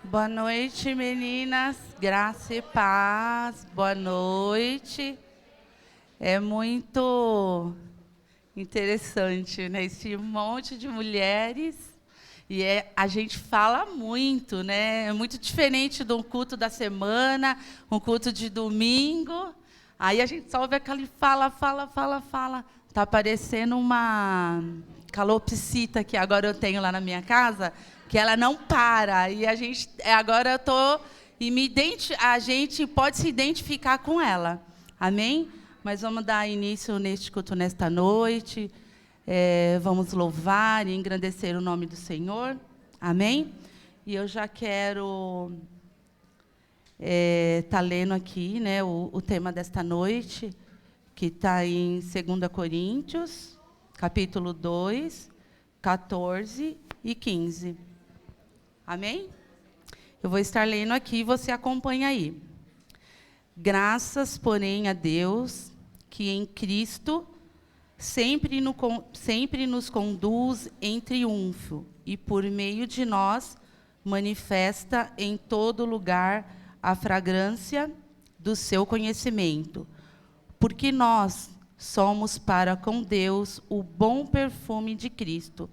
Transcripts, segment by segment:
Boa noite, meninas. Graça e paz. Boa noite. É muito interessante, né? Esse monte de mulheres. E a gente fala muito, né? É muito diferente do culto da semana, um culto de domingo. Aí a gente só ouve aquele fala. Tá parecendo uma calopsita que agora eu tenho lá na minha casa, que ela não para. E agora eu tô a gente pode se identificar com ela. Amém? Mas vamos dar início neste culto nesta noite. Vamos louvar e engrandecer o nome do Senhor. Amém? E eu já quero tá lendo aqui, né, o tema desta noite, que está em 2 Coríntios, capítulo 2, 14 e 15. Amém? Eu vou estar lendo aqui, você acompanha aí. Graças, porém, a Deus, que em Cristo sempre nos conduz em triunfo e, por meio de nós, manifesta em todo lugar a fragrância do seu conhecimento. Porque nós somos para com Deus o bom perfume de Cristo,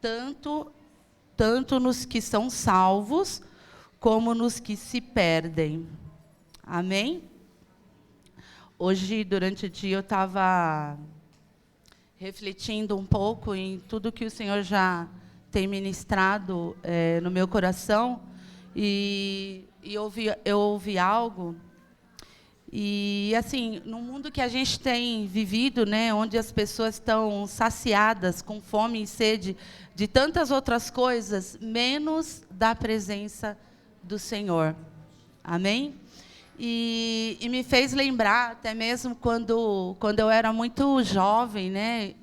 tanto nos que são salvos, como nos que se perdem. Amém? Hoje, durante o dia, eu estava refletindo um pouco em tudo que o Senhor já tem ministrado no meu coração, e eu ouvi algo. E, assim, no mundo que a gente tem vivido, né, onde as pessoas estão saciadas, com fome e sede de tantas outras coisas, menos da presença do Senhor. Amém? E me fez lembrar, até mesmo quando eu era muito jovem, né,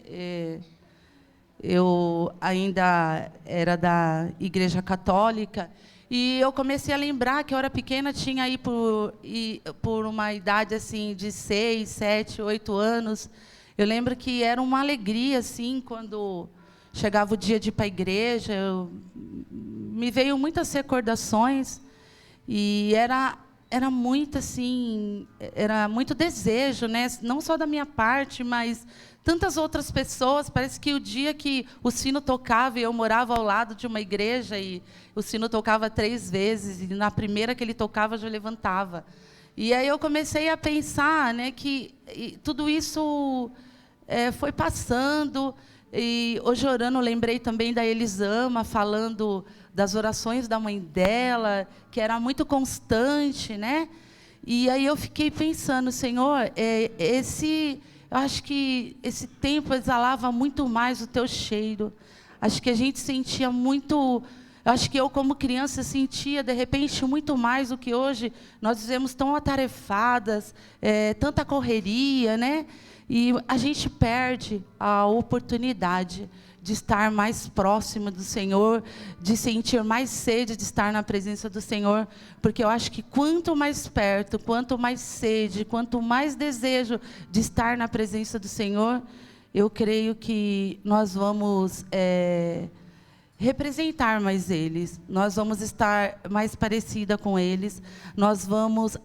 eu ainda era da Igreja Católica, e eu comecei a lembrar que eu era pequena, tinha aí por uma idade assim de 6, 7, 8 anos. Eu lembro que era uma alegria assim quando chegava o dia de ir para a igreja. Me veio muitas recordações e era muito assim, era muito desejo, né? Não só da minha parte, mas tantas outras pessoas. Parece que o dia que o sino tocava, e eu morava ao lado de uma igreja, e o sino tocava 3 vezes, e na primeira que ele tocava, eu já levantava. E aí eu comecei a pensar, né, que tudo isso foi passando. E hoje, orando, lembrei também da Elisama, falando das orações da mãe dela, que era muito constante, né? E aí eu fiquei pensando, Senhor, eu acho que esse tempo exalava muito mais o teu cheiro. Acho que a gente sentia muito. Eu acho que eu, como criança, sentia, de repente, muito mais do que hoje. Nós vivemos tão atarefadas, tanta correria, né? E a gente perde a oportunidade de estar mais próximo do Senhor, de sentir mais sede de estar na presença do Senhor, porque eu acho que quanto mais perto, quanto mais sede, quanto mais desejo de estar na presença do Senhor, eu creio que nós vamos representar mais eles, nós vamos estar mais parecida com eles,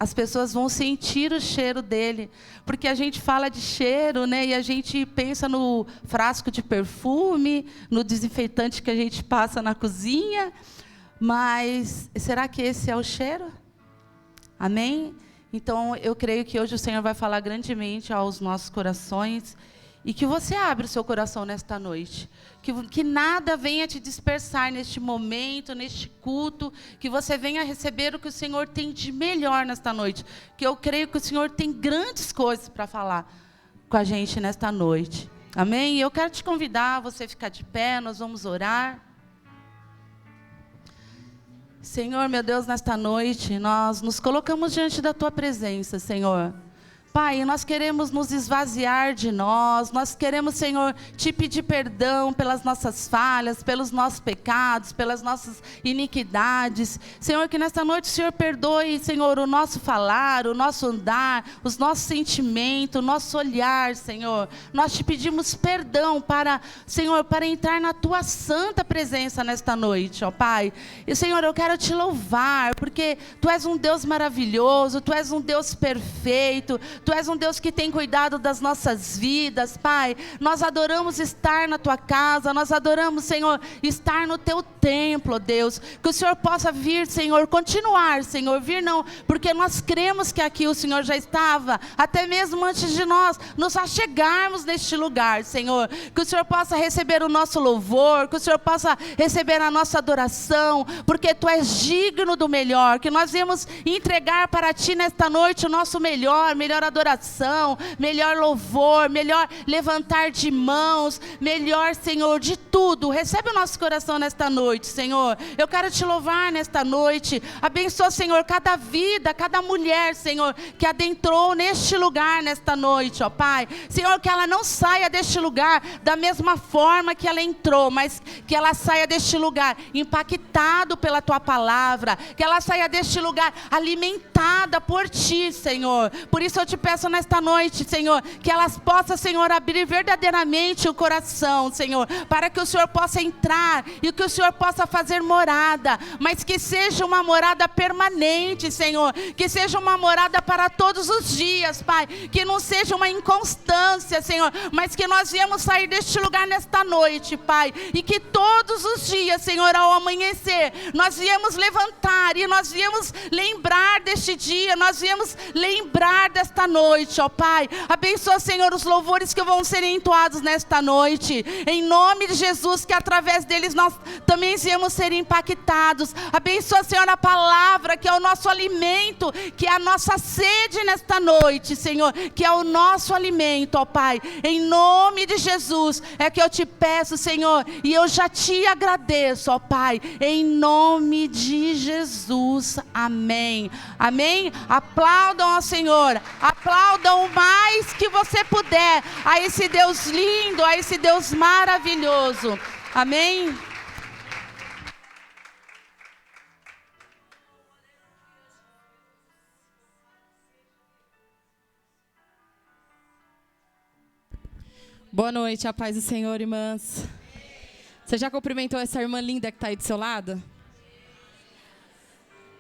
as pessoas vão sentir o cheiro dele, porque a gente fala de cheiro, né, e a gente pensa no frasco de perfume, no desinfetante que a gente passa na cozinha, mas será que esse é o cheiro? Amém? Então, eu creio que hoje o Senhor vai falar grandemente aos nossos corações, e que você abra o seu coração nesta noite. Que nada venha te dispersar neste momento, neste culto. Que você venha receber o que o Senhor tem de melhor nesta noite. Que eu creio que o Senhor tem grandes coisas para falar com a gente nesta noite. Amém? E eu quero te convidar a você ficar de pé, nós vamos orar. Senhor, meu Deus, nesta noite, nós nos colocamos diante da Tua presença, Senhor. Pai, nós queremos nos esvaziar de nós queremos, Senhor, te pedir perdão pelas nossas falhas, pelos nossos pecados, pelas nossas iniquidades. Senhor, que nesta noite o Senhor perdoe, Senhor, o nosso falar, o nosso andar, os nossos sentimentos, o nosso olhar, Senhor. Nós te pedimos perdão Senhor, para entrar na tua santa presença nesta noite, ó Pai. E, Senhor, eu quero te louvar, porque tu és um Deus maravilhoso, tu és um Deus perfeito, tu és um Deus que tem cuidado das nossas vidas, Pai. Nós adoramos estar na tua casa, nós adoramos, Senhor, estar no teu templo, Deus. Que o Senhor possa vir, Senhor, continuar, Senhor, vir não, porque nós cremos que aqui o Senhor já estava, até mesmo antes de nós nos achegarmos neste lugar, Senhor. Que o Senhor possa receber o nosso louvor, que o Senhor possa receber a nossa adoração, porque tu és digno do melhor, que nós viemos entregar para ti nesta noite o nosso melhor adoração, melhor louvor, melhor levantar de mãos, melhor, Senhor, de tudo. Recebe o nosso coração nesta noite, Senhor. Eu quero te louvar nesta noite. Abençoa, Senhor, cada vida, cada mulher, Senhor, que adentrou neste lugar nesta noite, ó Pai. Senhor, que ela não saia deste lugar da mesma forma que ela entrou, mas que ela saia deste lugar impactado pela tua palavra, que ela saia deste lugar alimentada por ti, Senhor. Por isso eu te peço nesta noite, Senhor, que elas possam, Senhor, abrir verdadeiramente o coração, Senhor, para que o Senhor possa entrar e que o Senhor possa fazer morada, mas que seja uma morada permanente, Senhor, que seja uma morada para todos os dias, Pai, que não seja uma inconstância, Senhor, mas que nós viemos sair deste lugar nesta noite, Pai, e que todos os dias, Senhor, ao amanhecer, nós viemos levantar e nós viemos lembrar deste dia, nós viemos lembrar desta noite, ó Pai. Abençoa, Senhor, os louvores que vão ser entoados nesta noite, em nome de Jesus, que através deles nós também viemos ser impactados. Abençoa, Senhor, a palavra que é o nosso alimento, que é a nossa sede nesta noite, Senhor, que é o nosso alimento, ó Pai, em nome de Jesus, é que eu te peço, Senhor, e eu já te agradeço, ó Pai, em nome de Jesus, amém, amém. Aplaudam ao Senhor, aplaudam o mais que você puder a esse Deus lindo, a esse Deus maravilhoso, amém. Boa noite, a paz do Senhor, irmãs. Você já cumprimentou essa irmã linda que está aí do seu lado?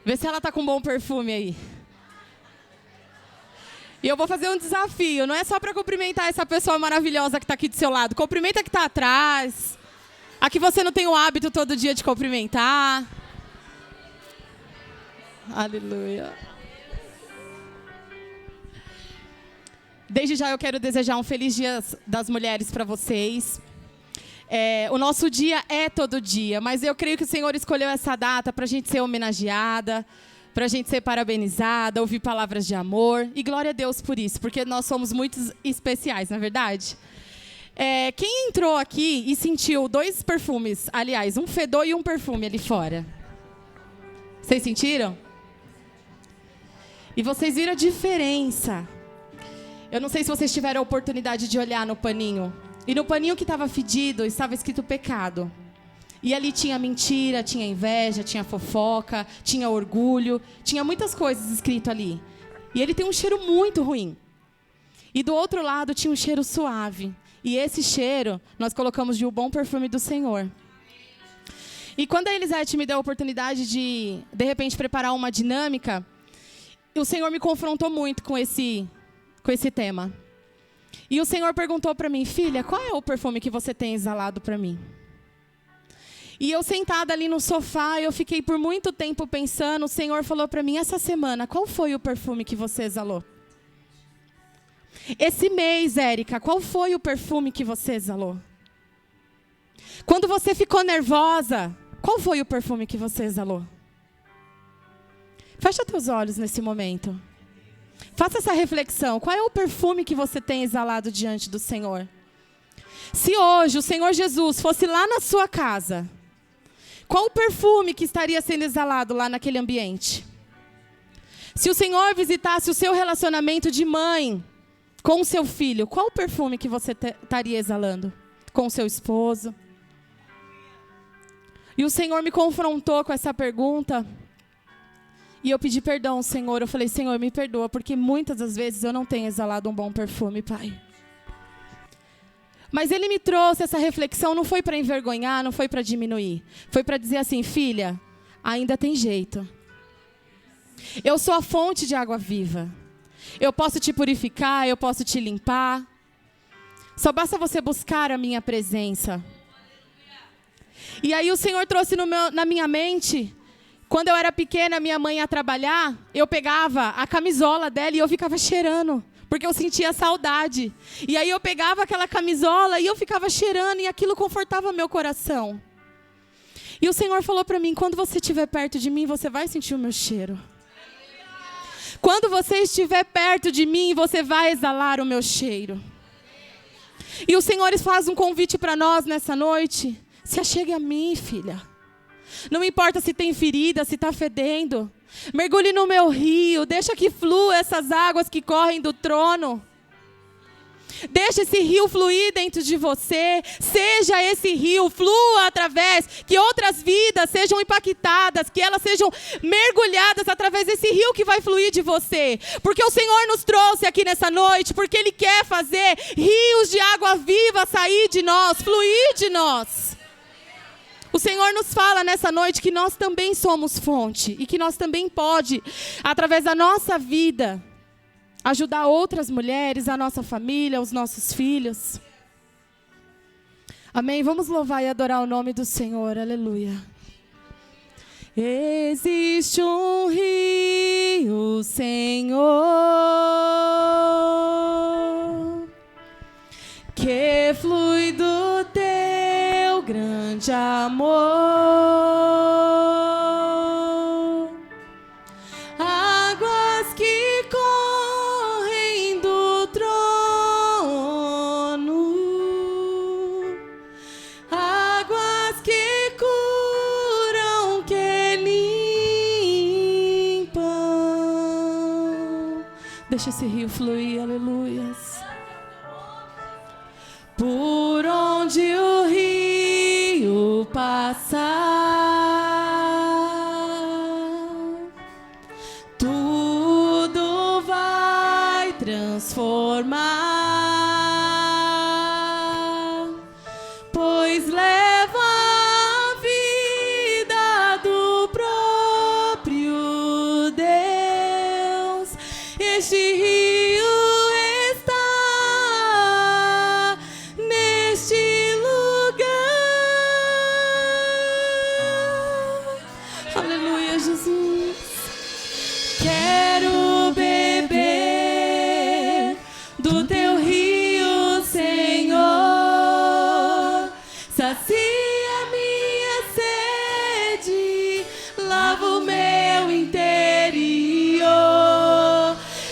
Vê se ela está com um bom perfume aí. E eu vou fazer um desafio, não é só para cumprimentar essa pessoa maravilhosa que está aqui do seu lado. Cumprimenta a que está atrás. A que você não tem o hábito todo dia de cumprimentar. Aleluia. Desde já eu quero desejar um feliz Dia das Mulheres para vocês. O nosso dia é todo dia, mas eu creio que o Senhor escolheu essa data para a gente ser homenageada, para a gente ser parabenizada, ouvir palavras de amor. E glória a Deus por isso, porque nós somos muito especiais, não é verdade? Quem entrou aqui e sentiu 2 perfumes, aliás, um fedor e um perfume ali fora? Vocês sentiram? E vocês viram a diferença. Eu não sei se vocês tiveram a oportunidade de olhar no paninho. E no paninho que estava fedido, estava escrito pecado. E ali tinha mentira, tinha inveja, tinha fofoca, tinha orgulho, tinha muitas coisas escrito ali. E ele tem um cheiro muito ruim. E do outro lado tinha um cheiro suave. E esse cheiro nós colocamos de o bom perfume do Senhor. E quando a Elisete me deu a oportunidade de repente, preparar uma dinâmica, o Senhor me confrontou muito com esse tema. E o Senhor perguntou para mim: filha, qual é o perfume que você tem exalado para mim? E eu sentada ali no sofá, eu fiquei por muito tempo pensando. O Senhor falou para mim: essa semana, qual foi o perfume que você exalou? Esse mês, Érica, qual foi o perfume que você exalou? Quando você ficou nervosa, qual foi o perfume que você exalou? Fecha teus olhos nesse momento. Faça essa reflexão. Qual é o perfume que você tem exalado diante do Senhor? Se hoje o Senhor Jesus fosse lá na sua casa, qual o perfume que estaria sendo exalado lá naquele ambiente? Se o Senhor visitasse o seu relacionamento de mãe com o seu filho, qual o perfume que você estaria exalando? Com o seu esposo? E o Senhor me confrontou com essa pergunta. E eu pedi perdão ao Senhor. Eu falei, Senhor, me perdoa, porque muitas das vezes eu não tenho exalado um bom perfume, Pai. Mas Ele me trouxe essa reflexão, não foi para envergonhar, não foi para diminuir. Foi para dizer assim, filha, ainda tem jeito. Eu sou a fonte de água viva. Eu posso te purificar, eu posso te limpar. Só basta você buscar a minha presença. E aí o Senhor trouxe na minha mente, quando eu era pequena, minha mãe ia trabalhar, eu pegava a camisola dela e eu ficava cheirando, porque eu sentia saudade. E aí eu pegava aquela camisola e eu ficava cheirando, e aquilo confortava meu coração. E o Senhor falou para mim, quando você estiver perto de mim, você vai sentir o meu cheiro. Quando você estiver perto de mim, você vai exalar o meu cheiro. E o Senhor faz um convite para nós nessa noite. Se achegue a mim, filha. Não importa se tem ferida, se está fedendo. Mergulhe no meu rio. Deixa que flua essas águas que correm do trono. Deixa esse rio fluir dentro de você. Seja esse rio, flua através, que outras vidas sejam impactadas, que elas sejam mergulhadas através desse rio que vai fluir de você. Porque o Senhor nos trouxe aqui nessa noite, porque Ele quer fazer rios de água viva sair de nós, fluir de nós. O Senhor nos fala nessa noite que nós também somos fonte e que nós também pode, através da nossa vida, ajudar outras mulheres, a nossa família, os nossos filhos. Amém? Vamos louvar e adorar o nome do Senhor. Aleluia. Existe um rio, Senhor, que flui do teu grande amor. Águas que correm do trono, águas que curam, que limpam. Deixa esse rio fluir, aleluias. Por onde o rio passar, tudo vai transformar, pois leva a vida do próprio Deus. Este rio está neste lugar. Aleluia, Jesus. Quero beber do teu rio, Senhor. Sacia minha sede, lava o meu interior.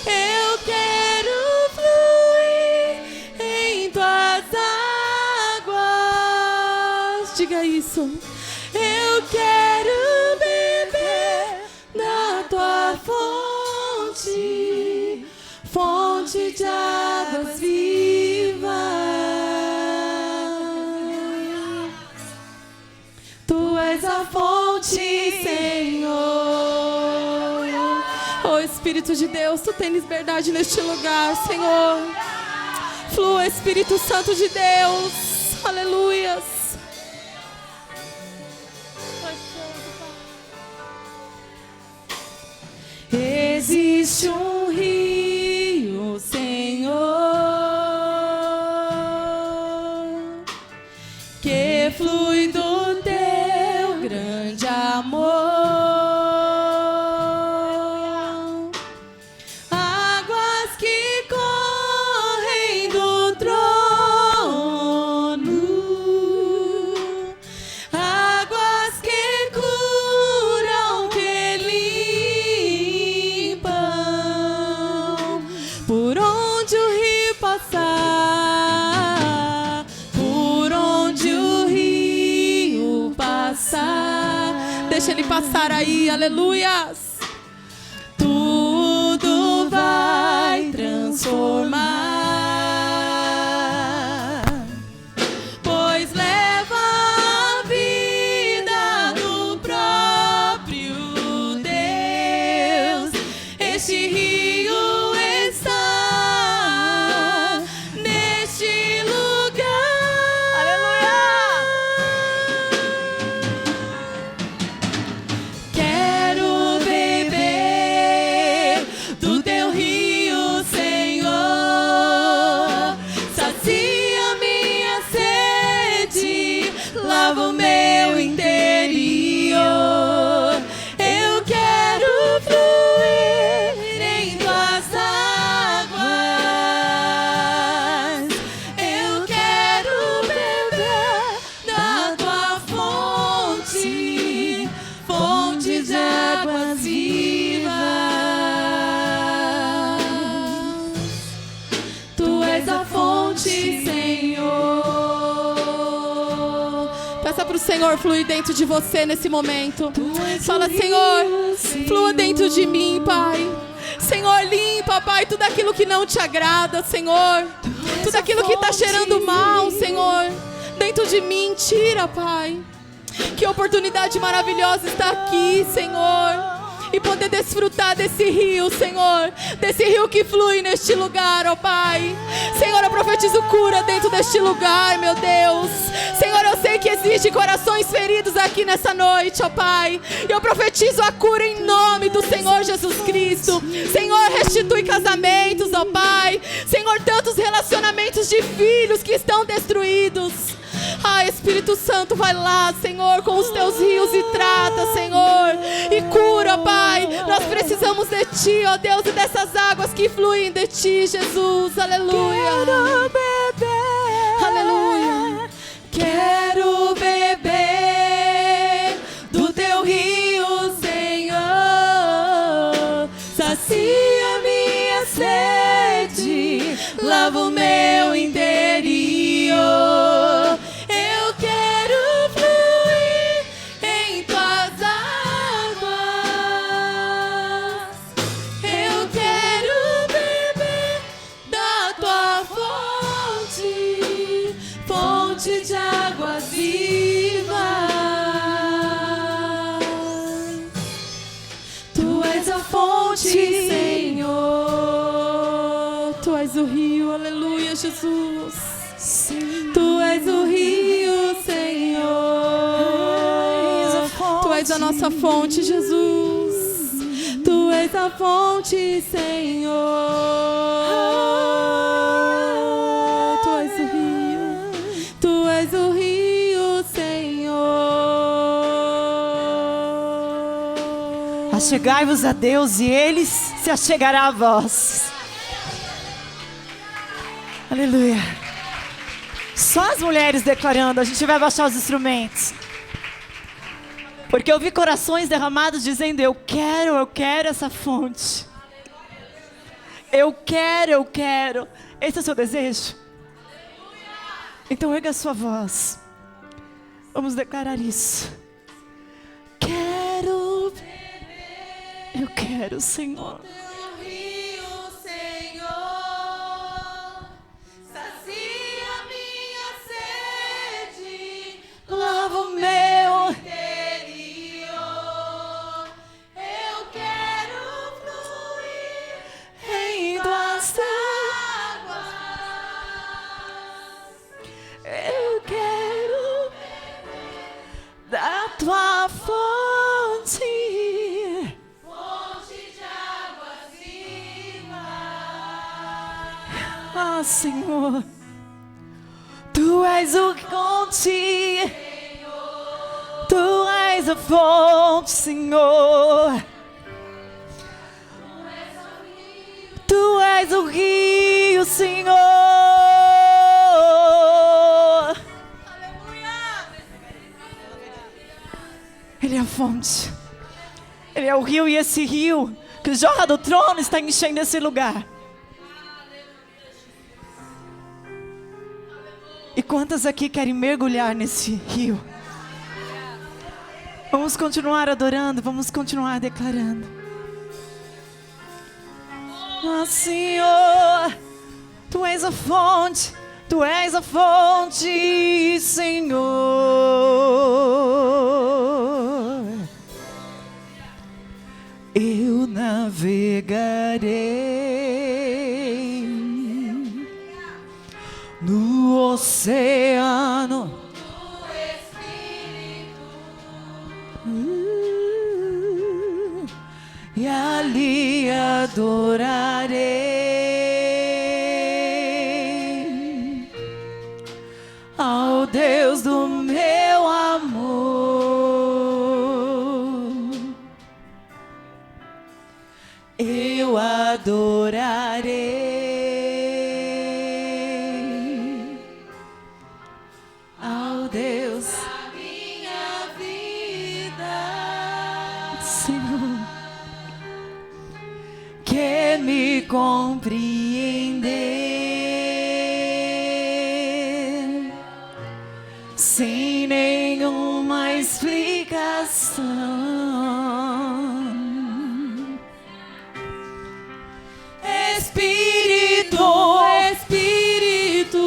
Eu quero fluir em tuas águas. Diga isso. Eu quero beber da tua fonte, fonte de águas vivas. Tu és a fonte, Senhor. Oh, Espírito de Deus, tu tens liberdade neste lugar, Senhor. Flua, Espírito Santo de Deus. Aleluias. Existe um rio, Senhor, que flui do teu grande amor. Águas que correm do trono, águas que curam, que limpam. Por onde o rio passar, por onde o rio passar, deixa ele passar aí, aleluias. Tu lava o meu interior. Eu quero fluir em tuas águas. Eu quero beber da tua fonte, fonte de águas vivas. Tu és a fonte, Senhor. Peça para o Senhor fluir dentro de você nesse momento. Fala, Senhor, flua dentro de mim, Pai. Senhor, limpa, Pai, tudo aquilo que não te agrada, Senhor. Tudo aquilo que está cheirando mal, Senhor. Dentro de mim, tira, Pai. Que oportunidade maravilhosa está aqui, Senhor. E poder desfrutar desse rio, Senhor. Desse rio que flui neste lugar, ó Pai. Senhor, eu profetizo cura dentro deste lugar, meu Deus. Senhor, eu sei que existem corações feridos aqui nessa noite, ó Pai. E eu profetizo a cura em nome do Senhor Jesus Cristo. Senhor, restitui casamentos, ó Pai. Senhor, tantos relacionamentos de filhos que estão destruídos. Ah, Espírito Santo, vai lá, Senhor, com os teus rios e trata, Senhor, e cura, Pai. Nós precisamos de Ti, ó Deus, e dessas águas que fluem de Ti, Jesus. Aleluia. Quero beber, aleluia. Quero beber do Teu rio, Senhor. Sacia minha sede, lava o meu interior. De águas vivas, Tu és a fonte, Senhor. Tu és o rio, aleluia, Jesus. Sim. Tu és o rio, Senhor. Tu és a nossa fonte, Jesus. Tu és a fonte, Senhor. Tu és o rio. Tu és o rio, Senhor. achegai-vos a Deus e Ele se achegará a vós. Aleluia. Só as mulheres declarando, a gente vai baixar os instrumentos. Porque eu vi corações derramados dizendo, eu quero essa fonte. Eu quero. Esse é o seu desejo? Então erga a sua voz. Vamos declarar isso. Eu quero, Senhor. Lava o meu interior. Eu quero fluir em tuas águas. Eu quero da tua fonte, fonte de águas vivas. ah, Senhor, Tu és o fonte. Tu és a fonte, Senhor. Tu és o rio, Senhor. Ele é a fonte. Ele é o rio, e esse rio que jorra do trono está enchendo esse lugar. E quantas aqui querem mergulhar nesse rio? Vamos continuar adorando, vamos continuar declarando. Ah, Senhor, Tu és a fonte, Senhor. Eu navegarei no oceano e ali adorarei ao Deus do meu amor. adorarei ao Deus da minha vida, Senhor, que me compreender sem nenhuma explicação. Espírito, Espírito,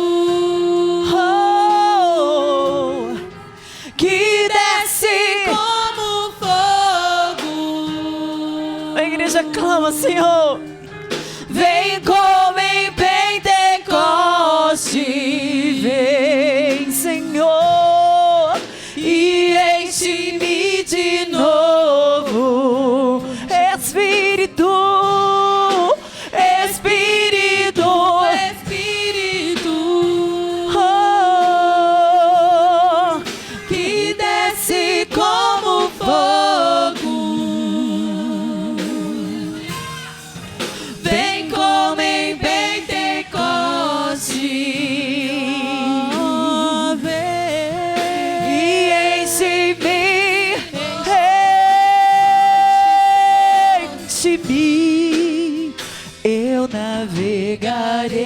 oh, que desce como fogo. A igreja clama, Senhor. Vem como em Pentecoste, vem, Senhor, e enche-me de novo. Espírito, Espírito, Espírito, oh, que desce como fogo. Vem como em Pentecoste, e enche-me, enche-me, eu navegarei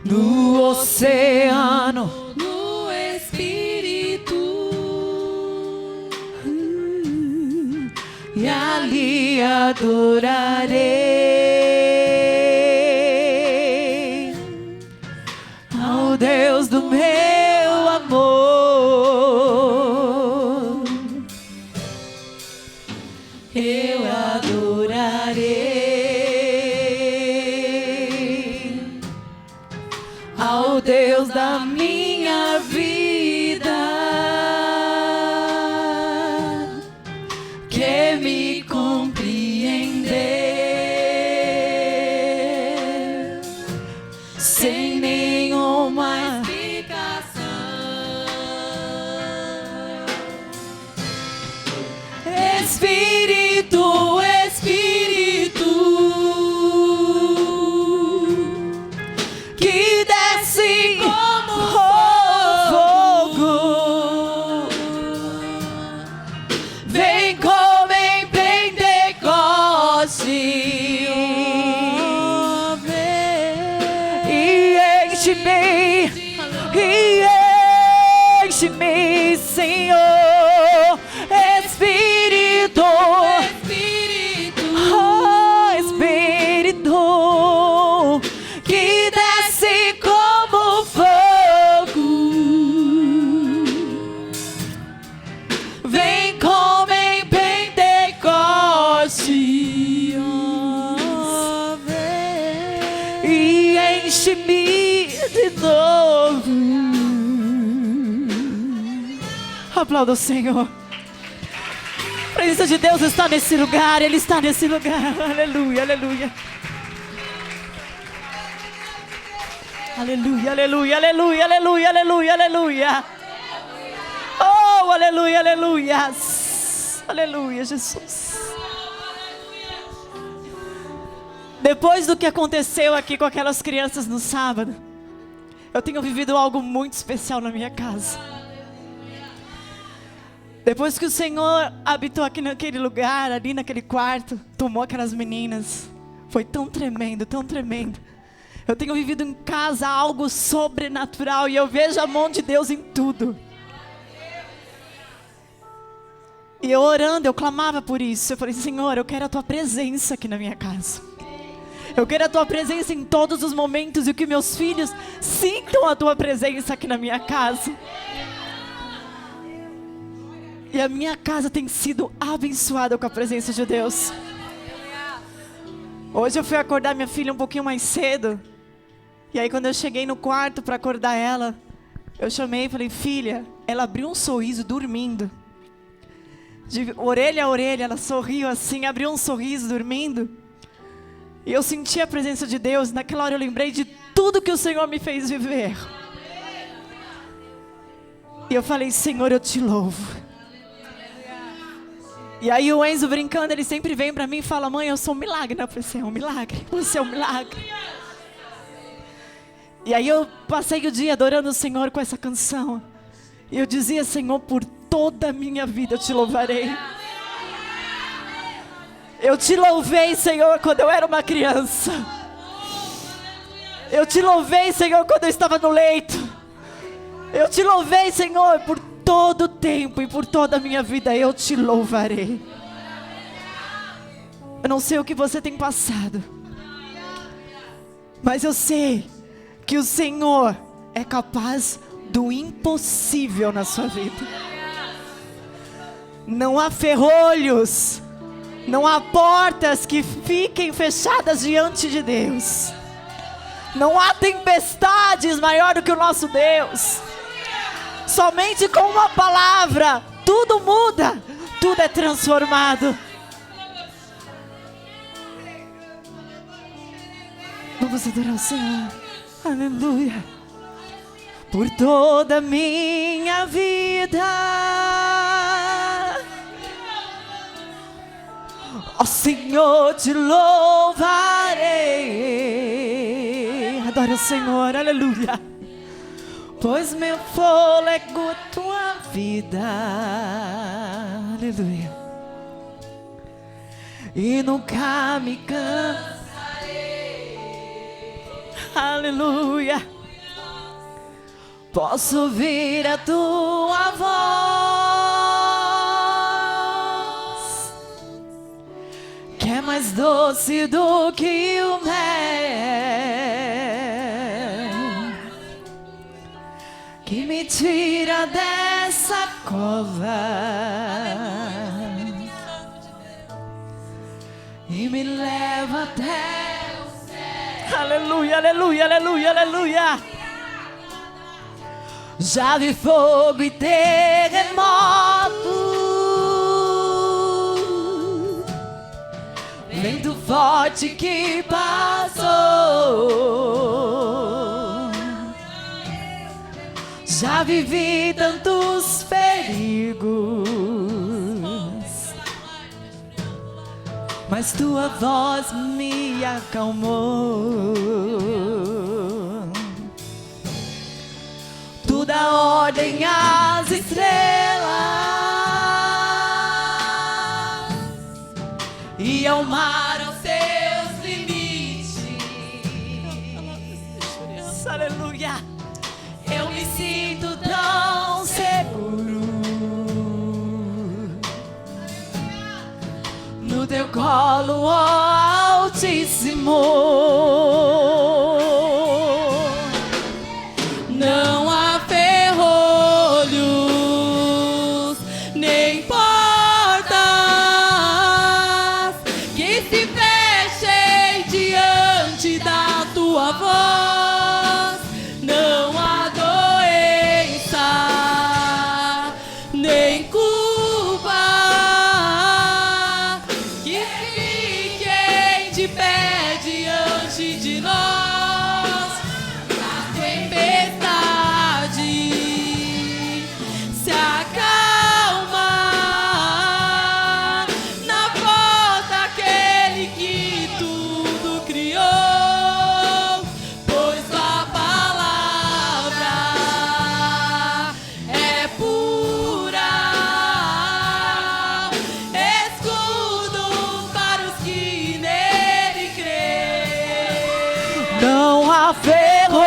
no oceano no Espírito, e ali adorarei ao Deus do meu amor. Eu adorarei ao Deus da minha vida, que me compreender sem nenhuma explicação. Espírito, Espírito, que desce como fogo, vem como em Pentecoste, e enche-me, Senhor. Espírito, Espírito, oh, Espírito, que desce como fogo, vem como em Pentecoste, e enche-me de novo. Aplauda o Senhor. A presença de Deus está nesse lugar, Ele está nesse lugar. Aleluia, aleluia. Aleluia, aleluia, aleluia, aleluia, aleluia, aleluia. Oh, aleluia, aleluia. Aleluia, Jesus. Depois do que aconteceu aqui com aquelas crianças no sábado, eu tenho vivido algo muito especial na minha casa. Depois que o Senhor habitou aqui naquele lugar, ali naquele quarto, tomou aquelas meninas, foi tão tremendo, tão tremendo. Eu tenho vivido em casa algo sobrenatural e eu vejo a mão de Deus em tudo. E eu orando, eu clamava por isso. Eu falei, Senhor, eu quero a Tua presença aqui na minha casa. Eu quero a Tua presença em todos os momentos e que meus filhos sintam a Tua presença aqui na minha casa. E a minha casa tem sido abençoada com a presença de Deus. Hoje eu fui acordar minha filha um pouquinho mais cedo. E aí quando eu cheguei no quarto para acordar ela, eu chamei e falei, filha, ela abriu um sorriso dormindo. De orelha a orelha, ela sorriu assim, abriu um sorriso dormindo. E eu senti a presença de Deus. Naquela hora eu lembrei de tudo que o Senhor me fez viver. E eu falei, Senhor, eu te louvo. E aí o Enzo brincando, ele sempre vem pra mim e fala: mãe, eu sou um milagre. Eu falei: você é um milagre, você é um milagre. E aí eu passei o dia adorando o Senhor com essa canção. E eu dizia: Senhor, por toda a minha vida eu te louvarei. Eu te louvei, Senhor, quando eu era uma criança. Eu te louvei, Senhor, quando eu estava no leito. Eu te louvei, Senhor, por todo o tempo e por toda a minha vida eu te louvarei. Eu não sei o que você tem passado, mas eu sei que o Senhor é capaz do impossível na sua vida. Não há ferrolhos, não há portas que fiquem fechadas diante de Deus. Não há tempestades maior do que o nosso Deus. Somente com uma palavra tudo muda, tudo é transformado. Vamos adorar o Senhor. Aleluia. Por toda a minha vida, ó Senhor, te louvarei. Adore o Senhor, aleluia. Pois meu fôlego é tua vida, aleluia. E nunca me cansarei, aleluia. Posso ouvir a tua voz, que é mais doce do que o mel, que me tira dessa cova e me leva até o céu. Aleluia, aleluia, aleluia, aleluia. Já vi fogo e terremoto, vento forte que passou. Já vivi tantos perigos, mas tua voz me acalmou. Tu dá ordem às estrelas e ao mar aos seus limites. Aleluia. Eu me sinto tão seguro no teu colo, ó Altíssimo. Não há ferrolhos, nem portas que se fechem diante da tua voz. Não há doença, nem culpa que fiquem de pé diante de nós. Não há ferrolhos,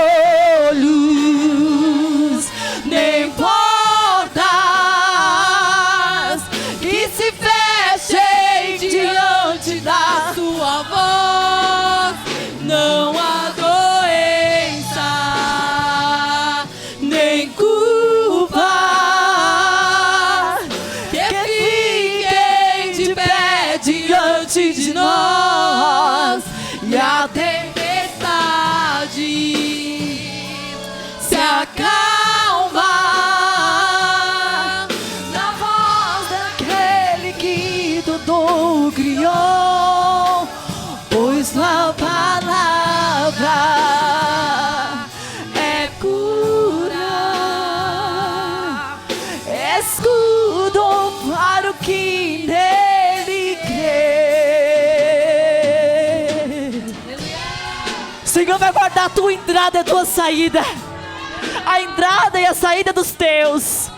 nem portas que se fechem diante da sua voz. Não há doença, nem culpa que fiquem de pé diante de nós. E a se acalma na voz daquele que tudo criou, pois tua palavra é cura, escudo para o que nele A tua entrada é a tua saída. A entrada e a saída dos teus.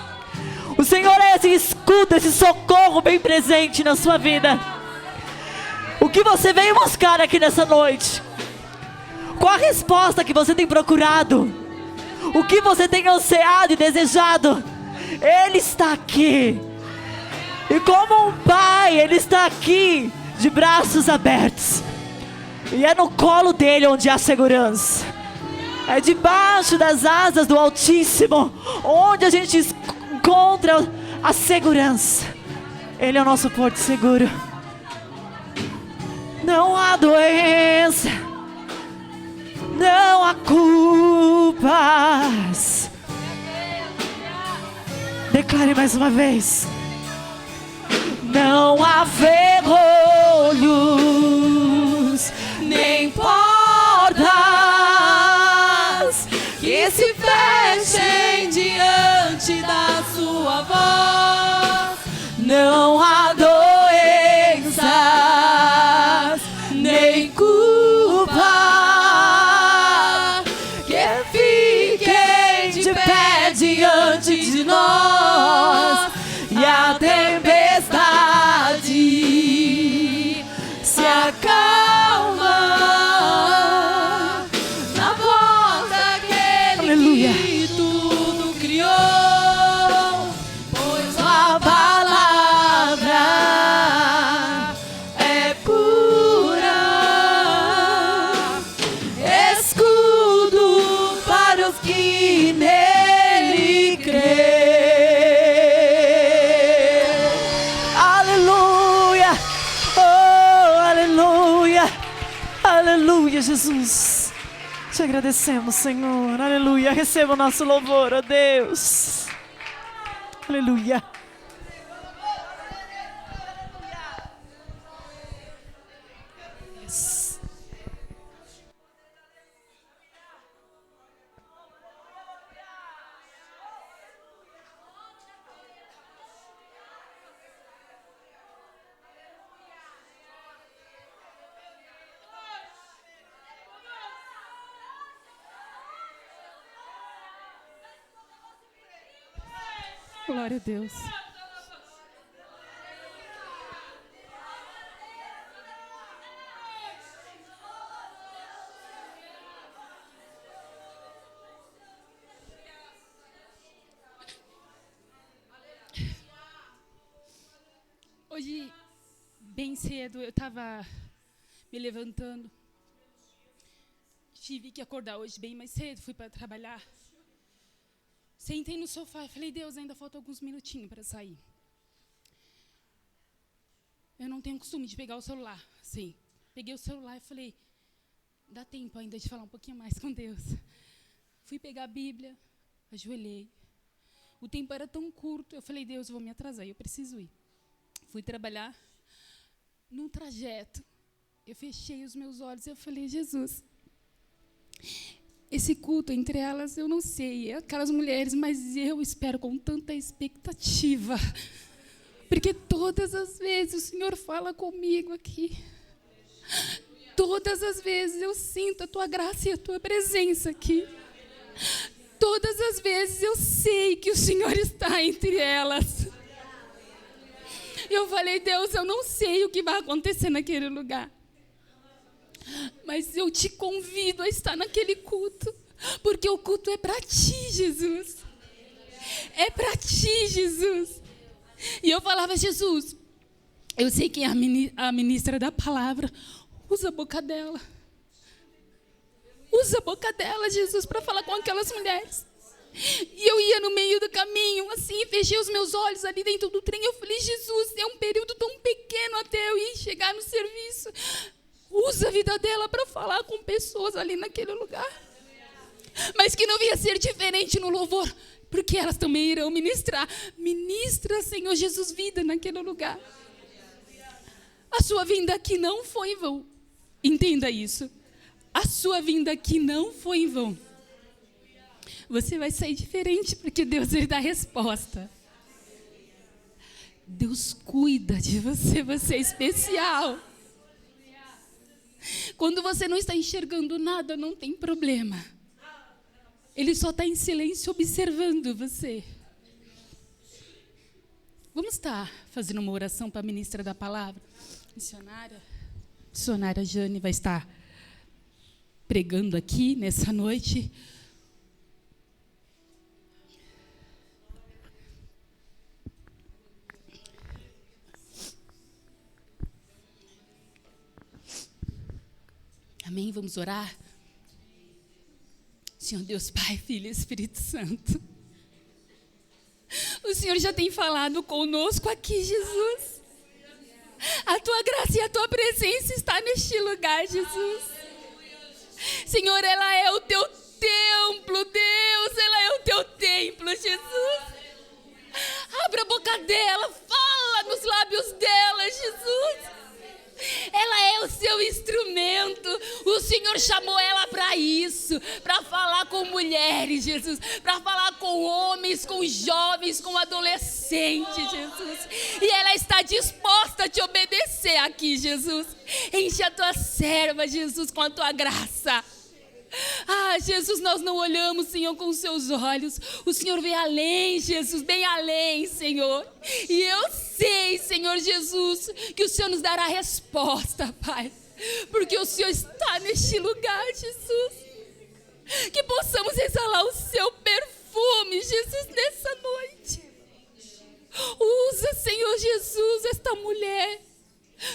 O Senhor é esse escudo, esse socorro bem presente na sua vida. O que você veio buscar aqui nessa noite? Qual a resposta que você tem procurado? O que você tem ansiado e desejado? Ele está aqui. E como um pai, Ele está aqui, de braços abertos. E é no colo dele onde há segurança. É debaixo das asas do Altíssimo onde a gente encontra a segurança. Ele é o nosso porto seguro. Não há doença, não há culpas. Declare mais uma vez. Não há ferrolhos, nem portas que se fechem diante da sua voz. Não há doenças, nem culpa que fiquem de pé diante de nós. E a tempestade se acalma na voz daquele que tudo criou, pois a palavra é pura, escudo para os que nele creem. Aleluia, Jesus. Te agradecemos, Senhor. Aleluia. Receba o nosso louvor, ó Deus. Aleluia. Yes. Glória a Deus. Hoje, bem cedo, eu estava me levantando. Tive que acordar hoje bem mais cedo, fui para trabalhar. Sentei no sofá e falei, Deus, ainda falta alguns minutinhos para sair. Eu não tenho costume de pegar o celular, sim. Peguei o celular e falei, dá tempo ainda de falar um pouquinho mais com Deus. Fui pegar a Bíblia, ajoelhei. O tempo era tão curto, eu falei, Deus, eu vou me atrasar, eu preciso ir. Fui trabalhar. No trajeto, eu fechei os meus olhos e eu falei, Jesus, esse culto entre elas, eu não sei, aquelas mulheres, mas eu espero com tanta expectativa. Porque todas as vezes o Senhor fala comigo aqui. Todas as vezes eu sinto a Tua graça e a Tua presença aqui. Todas as vezes eu sei que o Senhor está entre elas. Eu falei, Deus, eu não sei o que vai acontecer naquele lugar. Mas eu te convido a estar naquele culto, porque o culto é para ti, Jesus. É para ti, Jesus. E eu falava, Jesus, eu sei quem é a ministra da palavra, usa a boca dela. Usa a boca dela, Jesus, para falar com aquelas mulheres. E eu ia no meio do caminho, assim, fechei os meus olhos ali dentro do trem. Eu falei, Jesus, é um período tão pequeno até eu ir chegar no serviço. Usa a vida dela para falar com pessoas ali naquele lugar. Mas que não ia ser diferente no louvor, porque elas também irão ministrar. Ministra, Senhor Jesus, vida naquele lugar. A sua vinda aqui não foi em vão. Entenda isso. A sua vinda aqui não foi em vão. Você vai sair diferente, porque Deus, Ele dá resposta. Deus cuida de você, você é especial. Quando você não está enxergando nada, não tem problema. Ele só está em silêncio observando você. Vamos estar fazendo uma oração para a ministra da palavra? Missionária Jane vai estar pregando aqui nessa noite. Amém? Vamos orar? Senhor Deus, Pai, Filho e Espírito Santo. O Senhor já tem falado conosco aqui, Jesus. A Tua graça e a Tua presença está neste lugar, Jesus. Senhor, ela é o Teu templo, Deus. Ela é o Teu templo, Jesus. Abra a boca dela, fala nos lábios dela, Jesus. Ela é o seu instrumento. O Senhor chamou ela para isso, para falar com mulheres, Jesus, para falar com homens, com jovens, com adolescentes, Jesus. E ela está disposta a te obedecer aqui, Jesus. Enche a tua serva, Jesus, com a tua graça. Ah, Jesus, nós não olhamos, Senhor, com os seus olhos. O Senhor vê além, Jesus, bem além, Senhor. E eu sei, Senhor Jesus, que o Senhor nos dará resposta, Pai. Porque o Senhor está neste lugar, Jesus. Que possamos exalar o seu perfume, Jesus, nessa noite. Usa, Senhor Jesus, esta mulher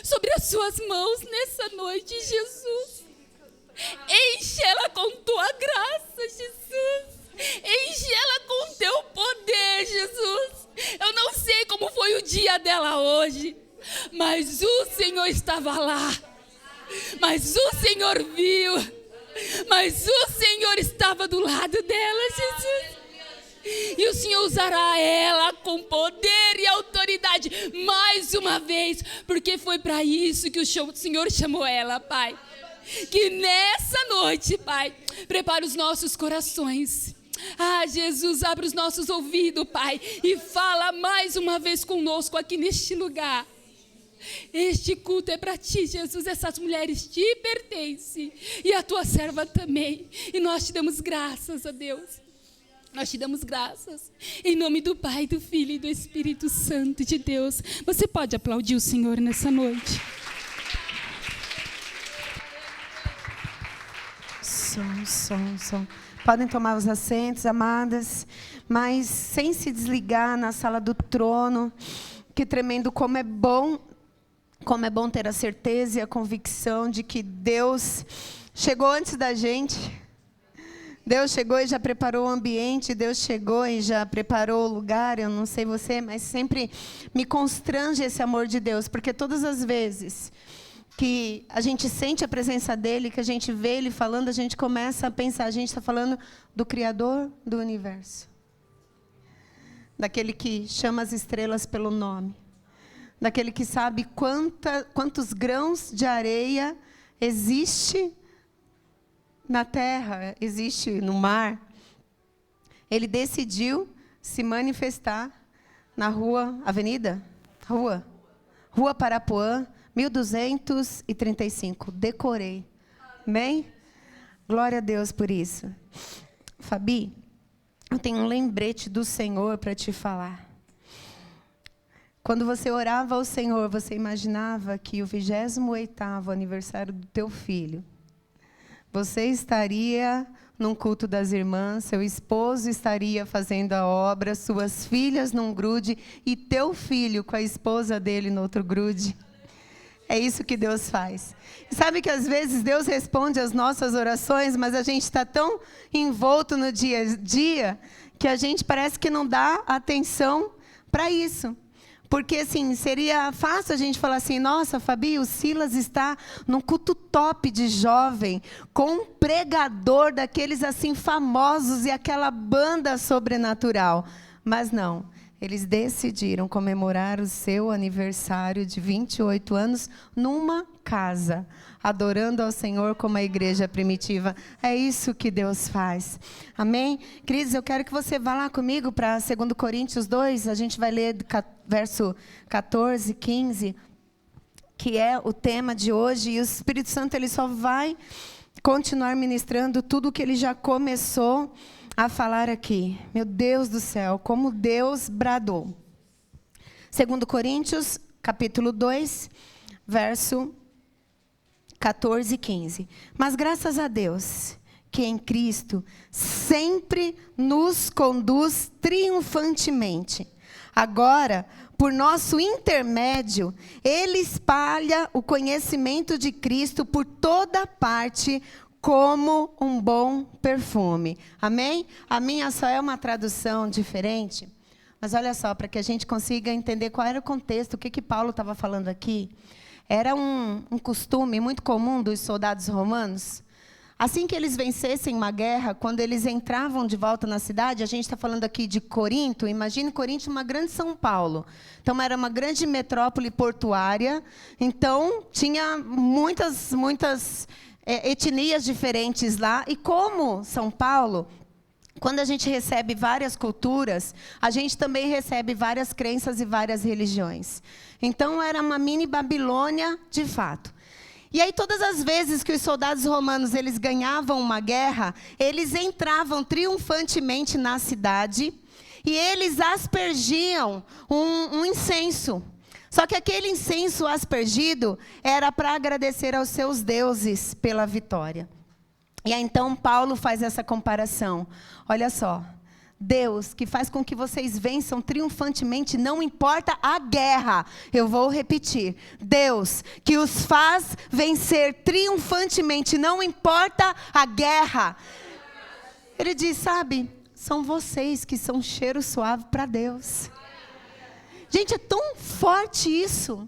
sobre as suas mãos nessa noite, Jesus. Enche ela com tua graça, Jesus. Enche ela com teu poder, Jesus. Eu não sei como foi o dia dela hoje, mas o Senhor estava lá. Mas o Senhor viu. Mas o Senhor estava do lado dela, Jesus. E o Senhor usará ela com poder e autoridade mais uma vez, porque foi para isso que o Senhor chamou ela, Pai. Que nessa noite, Pai, prepara os nossos corações. Ah, Jesus, abre os nossos ouvidos, Pai, e fala mais uma vez conosco aqui neste lugar. Este culto é para ti, Jesus. Essas mulheres te pertencem e a tua serva também. E nós te damos graças a Deus. Nós te damos graças. Em nome do Pai, do Filho e do Espírito Santo de Deus. Você pode aplaudir o Senhor nessa noite. Som. Podem tomar os assentos, amadas, mas sem se desligar na sala do trono. Que tremendo como é bom ter a certeza e a convicção de que Deus chegou antes da gente. Deus chegou e já preparou o ambiente, Deus chegou e já preparou o lugar. Eu não sei você, mas sempre me constrange esse amor de Deus, porque todas as vezes que a gente sente a presença dele, que a gente vê ele falando, a gente começa a pensar, a gente está falando do Criador do universo. Daquele que chama as estrelas pelo nome. Daquele que sabe quantos grãos de areia existe na terra, existe no mar. Ele decidiu se manifestar na Rua Parapuã, 1235, decorei. Amém? Glória a Deus por isso. Fabi, eu tenho um lembrete do Senhor para te falar. Quando você orava ao Senhor, você imaginava que o 28º aniversário do teu filho, você estaria num culto das irmãs, seu esposo estaria fazendo a obra, suas filhas num grude e teu filho com a esposa dele no outro grude. É isso que Deus faz. Sabe que às vezes Deus responde às nossas orações, mas a gente está tão envolto no dia a dia que a gente parece que não dá atenção para isso. Porque, assim, seria fácil a gente falar assim, nossa, Fabi, o Silas está num culto top de jovem, com um pregador daqueles, assim, famosos e aquela banda sobrenatural. Mas não. Eles decidiram comemorar o seu aniversário de 28 anos numa casa, adorando ao Senhor como a igreja primitiva. É isso que Deus faz. Amém? Queridos, eu quero que você vá lá comigo para 2 Coríntios 2. A gente vai ler verso 14, 15. que é o tema de hoje, e o Espírito Santo ele só vai continuar ministrando tudo que ele já começou a falar aqui. Meu Deus do céu, como Deus bradou. 2 Coríntios, capítulo 2, verso 14 e 15. Mas graças a Deus, que em Cristo sempre nos conduz triunfantemente. Agora, por nosso intermédio, Ele espalha o conhecimento de Cristo por toda parte, como um bom perfume. Amém? A minha só é uma tradução diferente. Mas olha só, para que a gente consiga entender qual era o contexto, o que Paulo estava falando aqui. Era um costume muito comum dos soldados romanos. Assim que eles vencessem uma guerra, quando eles entravam de volta na cidade, a gente está falando aqui de Corinto, imagine Corinto uma grande São Paulo. Então, era uma grande metrópole portuária, então tinha muitas etnias diferentes lá. E como São Paulo, quando a gente recebe várias culturas, a gente também recebe várias crenças e várias religiões. Então, era uma mini Babilônia de fato. E aí, todas as vezes que os soldados romanos eles ganhavam uma guerra, eles entravam triunfantemente na cidade e eles aspergiam um incenso. Só que aquele incenso aspergido era para agradecer aos seus deuses pela vitória. E aí, então, Paulo faz essa comparação. Olha só. Deus, que faz com que vocês vençam triunfantemente, não importa a guerra. Eu vou repetir. Deus, que os faz vencer triunfantemente, não importa a guerra. Ele diz, sabe, são vocês que são cheiro suave para Deus. Gente, é tão forte isso.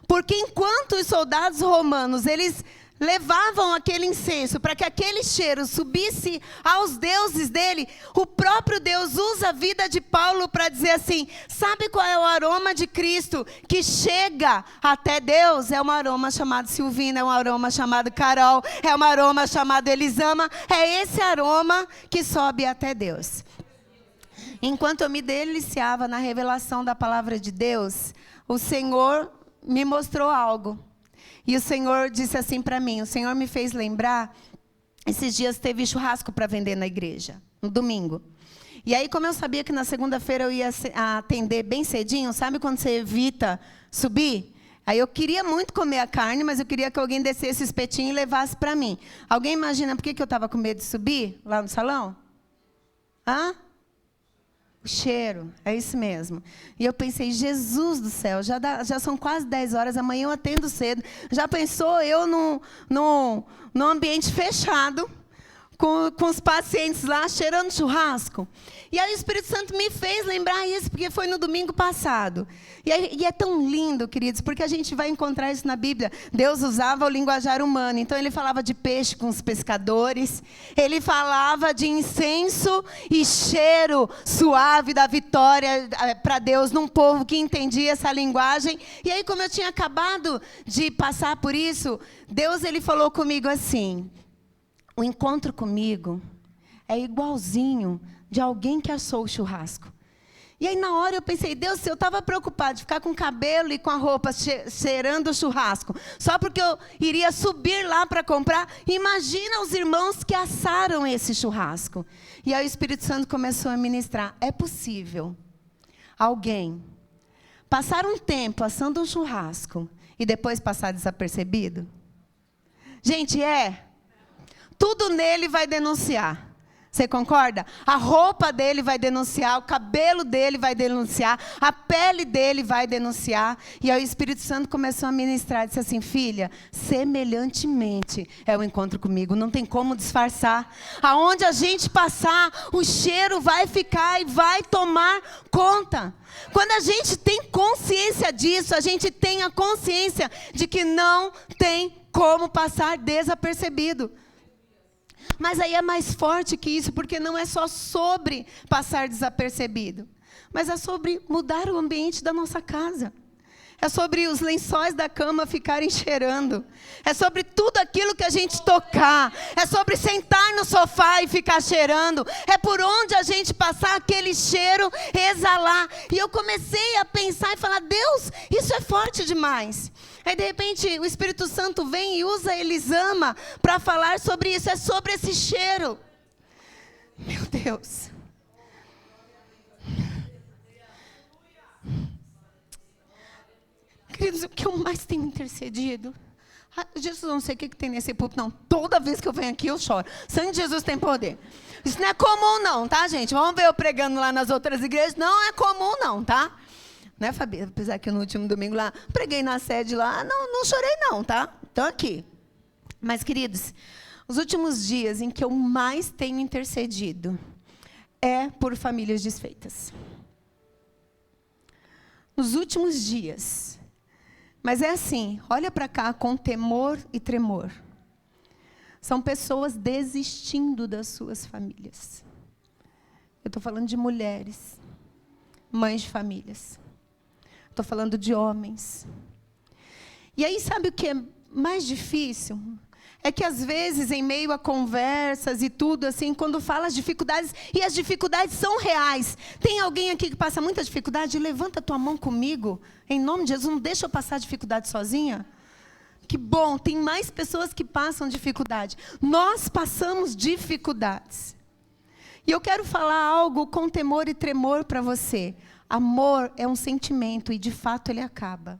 Porque enquanto os soldados romanos, eles levavam aquele incenso para que aquele cheiro subisse aos deuses dele, o próprio Deus usa a vida de Paulo para dizer assim, sabe qual é o aroma de Cristo que chega até Deus? É um aroma chamado Silvina, é um aroma chamado Carol, é um aroma chamado Elisama, é esse aroma que sobe até Deus. Enquanto eu me deliciava na revelação da palavra de Deus, o Senhor me mostrou algo. E o Senhor disse assim para mim, o Senhor me fez lembrar, esses dias teve churrasco para vender na igreja, no domingo. E aí, como eu sabia que na segunda-feira eu ia atender bem cedinho, sabe quando você evita subir? Aí eu queria muito comer a carne, mas eu queria que alguém descesse o espetinho e levasse para mim. Alguém imagina por que eu estava com medo de subir lá no salão? Hã? O cheiro, é isso mesmo. E eu pensei, Jesus do céu, já são quase 10 horas, amanhã eu atendo cedo. Já pensou eu num ambiente fechado, com os pacientes lá, cheirando churrasco? E aí o Espírito Santo me fez lembrar isso, porque foi no domingo passado. E é tão lindo, queridos, porque a gente vai encontrar isso na Bíblia. Deus usava o linguajar humano. Então, ele falava de peixe com os pescadores. Ele falava de incenso e cheiro suave da vitória para Deus, num povo que entendia essa linguagem. E aí, como eu tinha acabado de passar por isso, Deus ele falou comigo assim, o encontro comigo é igualzinho de alguém que assou o churrasco. E aí, na hora, eu pensei, Deus, se eu estava preocupado de ficar com o cabelo e com a roupa cheirando o churrasco, só porque eu iria subir lá para comprar, imagina os irmãos que assaram esse churrasco. E aí o Espírito Santo começou a ministrar. É possível alguém passar um tempo assando um churrasco e depois passar desapercebido? Gente, tudo nele vai denunciar. Você concorda? A roupa dele vai denunciar, o cabelo dele vai denunciar, a pele dele vai denunciar. E aí o Espírito Santo começou a ministrar, disse assim, filha, semelhantemente é o encontro comigo, não tem como disfarçar. Aonde a gente passar, o cheiro vai ficar e vai tomar conta. Quando a gente tem consciência disso, a gente tem a consciência de que não tem como passar desapercebido. Mas aí é mais forte que isso, porque não é só sobre passar desapercebido, mas é sobre mudar o ambiente da nossa casa. É sobre os lençóis da cama ficarem cheirando. É sobre tudo aquilo que a gente tocar. É sobre sentar no sofá e ficar cheirando. É por onde a gente passar aquele cheiro, exalar. E eu comecei a pensar e falar, Deus, isso é forte demais. Aí de repente o Espírito Santo vem e usa Elisama para falar sobre isso. É sobre esse cheiro. Meu Deus. Queridos, o que eu mais tenho intercedido? Jesus, eu não sei o que tem nesse púlpito, não. Toda vez que eu venho aqui, eu choro. Sangue de Jesus tem poder. Isso não é comum, não, tá, gente? Vamos ver eu pregando lá nas outras igrejas. Não é comum, não, tá? Né, Fabi? Apesar que no último domingo lá, preguei na sede lá, não chorei, não, tá? Estou aqui. Mas, queridos, os últimos dias em que eu mais tenho intercedido é por famílias desfeitas. Nos últimos dias. Mas é assim, olha para cá com temor e tremor. São pessoas desistindo das suas famílias. Eu estou falando de mulheres, mães de famílias. Estou falando de homens. E aí, sabe o que é mais difícil? É que às vezes, em meio a conversas e tudo, assim, quando fala as dificuldades, e as dificuldades são reais. Tem alguém aqui que passa muita dificuldade? Levanta a tua mão comigo, em nome de Jesus, não deixa eu passar dificuldade sozinha. Que bom, tem mais pessoas que passam dificuldade. Nós passamos dificuldades. E eu quero falar algo com temor e tremor para você. Amor é um sentimento e de fato ele acaba.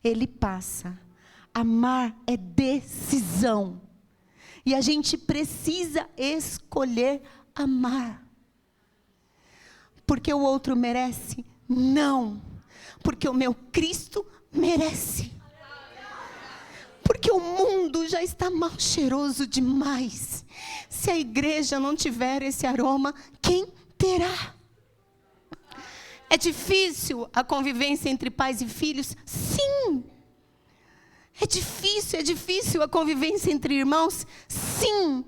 Ele passa. Amar é decisão. E a gente precisa escolher amar. Porque o outro merece? Não. Porque o meu Cristo merece. Porque o mundo já está mal cheiroso demais. Se a igreja não tiver esse aroma, quem terá? É difícil a convivência entre pais e filhos? Sim. É difícil a convivência entre irmãos? Sim.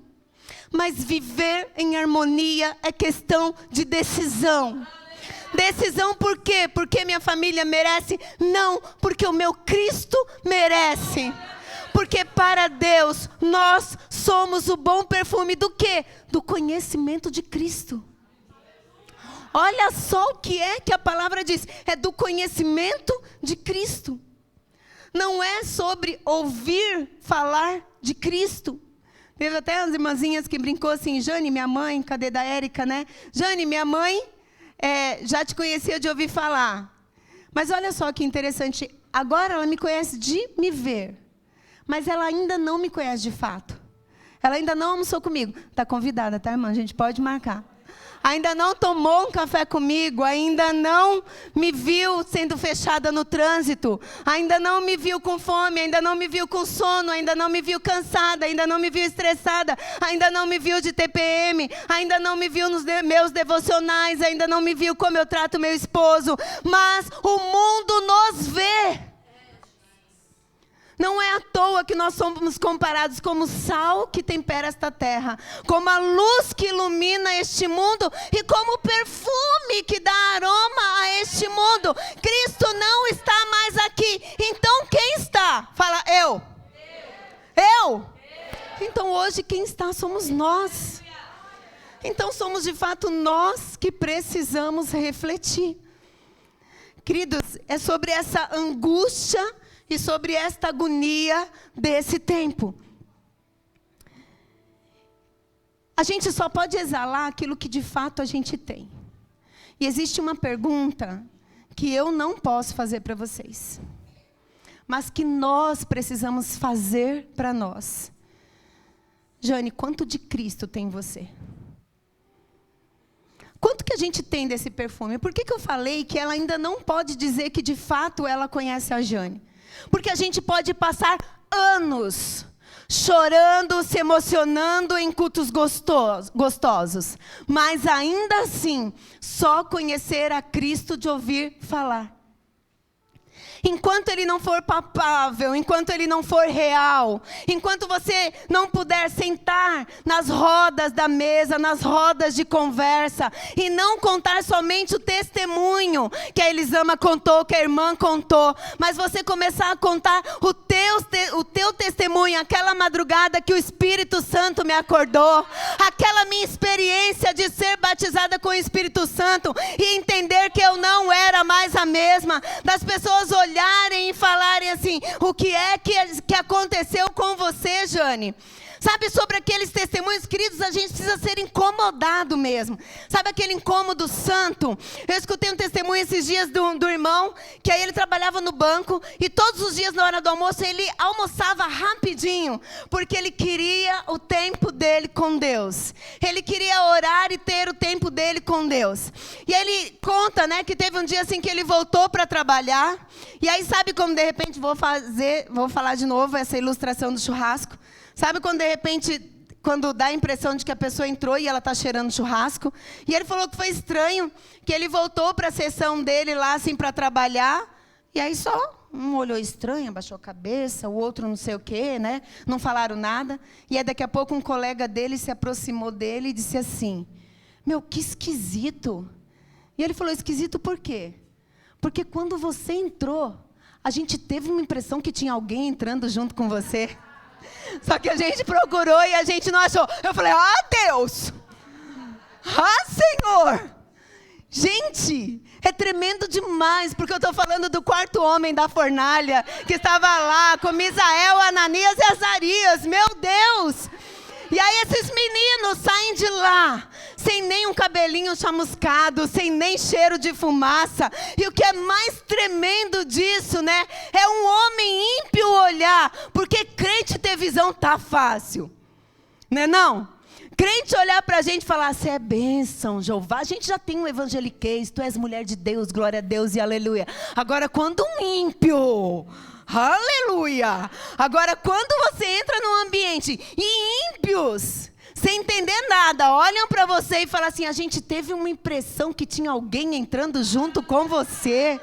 Mas viver em harmonia é questão de decisão. Decisão por quê? Porque minha família merece? Não, porque o meu Cristo merece. Porque para Deus, nós somos o bom perfume do quê? Do conhecimento de Cristo. Olha só o que é que a palavra diz. É do conhecimento de Cristo. Não é sobre ouvir falar de Cristo. Teve até as irmãzinhas que brincou assim, Jane, minha mãe, cadê da Érica, né? Jane, minha mãe já te conhecia de ouvir falar. Mas olha só que interessante, agora ela me conhece de me ver. Mas ela ainda não me conhece de fato. Ela ainda não almoçou comigo. Está convidada, tá, irmã? A gente pode marcar. Ainda não tomou um café comigo, ainda não me viu sendo fechada no trânsito, ainda não me viu com fome, ainda não me viu com sono, ainda não me viu cansada, ainda não me viu estressada, ainda não me viu de TPM, ainda não me viu nos meus devocionais, ainda não me viu como eu trato meu esposo, mas o mundo nos vê. Não é à toa que nós somos comparados como sal que tempera esta terra, como a luz que ilumina este mundo e como o perfume que dá aroma a este mundo. Cristo não está mais aqui. Então quem está? Fala, eu. Eu? Então hoje quem está somos nós. Então somos de fato nós que precisamos refletir. Queridos, é sobre essa angústia e sobre esta agonia desse tempo. A gente só pode exalar aquilo que de fato a gente tem. E existe uma pergunta que eu não posso fazer para vocês, mas que nós precisamos fazer para nós. Jane, quanto de Cristo tem em você? Quanto que a gente tem desse perfume? Por que eu falei que ela ainda não pode dizer que de fato ela conhece a Jane? Porque a gente pode passar anos chorando, se emocionando em cultos gostosos. Mas ainda assim, só conhecer a Cristo de ouvir falar. enquanto ele não for palpável, enquanto ele não for real, enquanto você não puder sentar nas rodas da mesa, nas rodas de conversa, e não contar somente o testemunho que a Elisama contou, que a irmã contou, mas você começar a contar o teu testemunho, aquela madrugada que o Espírito Santo me acordou, aquela minha experiência de ser batizada com o Espírito Santo e entender que eu não era mais a mesma, das pessoas olharem e falarem assim, o que é que aconteceu com você, Jane? Sabe, sobre aqueles testemunhos, queridos, a gente precisa ser incomodado mesmo. Sabe aquele incômodo santo? Eu escutei um testemunho esses dias do irmão, que aí ele trabalhava no banco, e todos os dias na hora do almoço, ele almoçava rapidinho, porque ele queria o tempo dele com Deus. Ele queria orar e ter o tempo dele com Deus. E aí ele conta, né, que teve um dia assim que ele voltou para trabalhar, e aí sabe como de repente, vou falar de novo essa ilustração do churrasco. Sabe quando de repente, quando dá a impressão de que a pessoa entrou e ela está cheirando churrasco? E ele falou que foi estranho, que ele voltou para a sessão dele lá assim para trabalhar, e aí só um olhou estranho, abaixou a cabeça, o outro não sei o quê, né? Não falaram nada. E aí daqui a pouco um colega dele se aproximou dele e disse assim, meu, que esquisito. E ele falou, esquisito por quê? Porque quando você entrou, a gente teve uma impressão que tinha alguém entrando junto com você. Só que a gente procurou e a gente não achou. Eu falei, Deus! Senhor! Gente, é tremendo demais, porque eu estou falando do quarto homem da fornalha, que estava lá com Misael, Ananias e Azarias. Meu Deus! E aí esses meninos saem de lá, sem nem um cabelinho chamuscado, sem nem cheiro de fumaça. E o que é mais tremendo disso, né? É um homem ímpio olhar, porque crente ter visão tá fácil. Não é não? Crente olhar pra gente e falar, você é bênção, Jeová. A gente já tem um evangeliquez, tu és mulher de Deus, glória a Deus e aleluia. Agora quando um ímpio... Aleluia! Agora, quando você entra num ambiente e ímpios, sem entender nada, olham para você e falam assim, a gente teve uma impressão que tinha alguém entrando junto com você.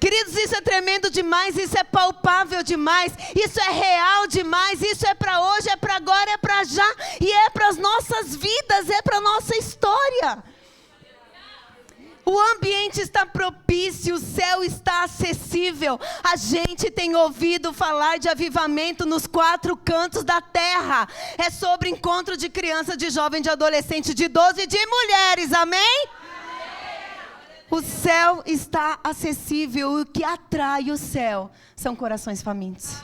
Queridos, isso é tremendo demais, isso é palpável demais, isso é real demais, isso é para hoje, é para agora, é para já, e é para as nossas vidas, é para a nossa história. O ambiente está propício, o céu está acessível. A gente tem ouvido falar de avivamento nos 4 cantos da terra. É sobre encontro de criança, de jovem, de adolescente, de idoso e de mulheres, amém? O céu está acessível, o que atrai o céu são corações famintos.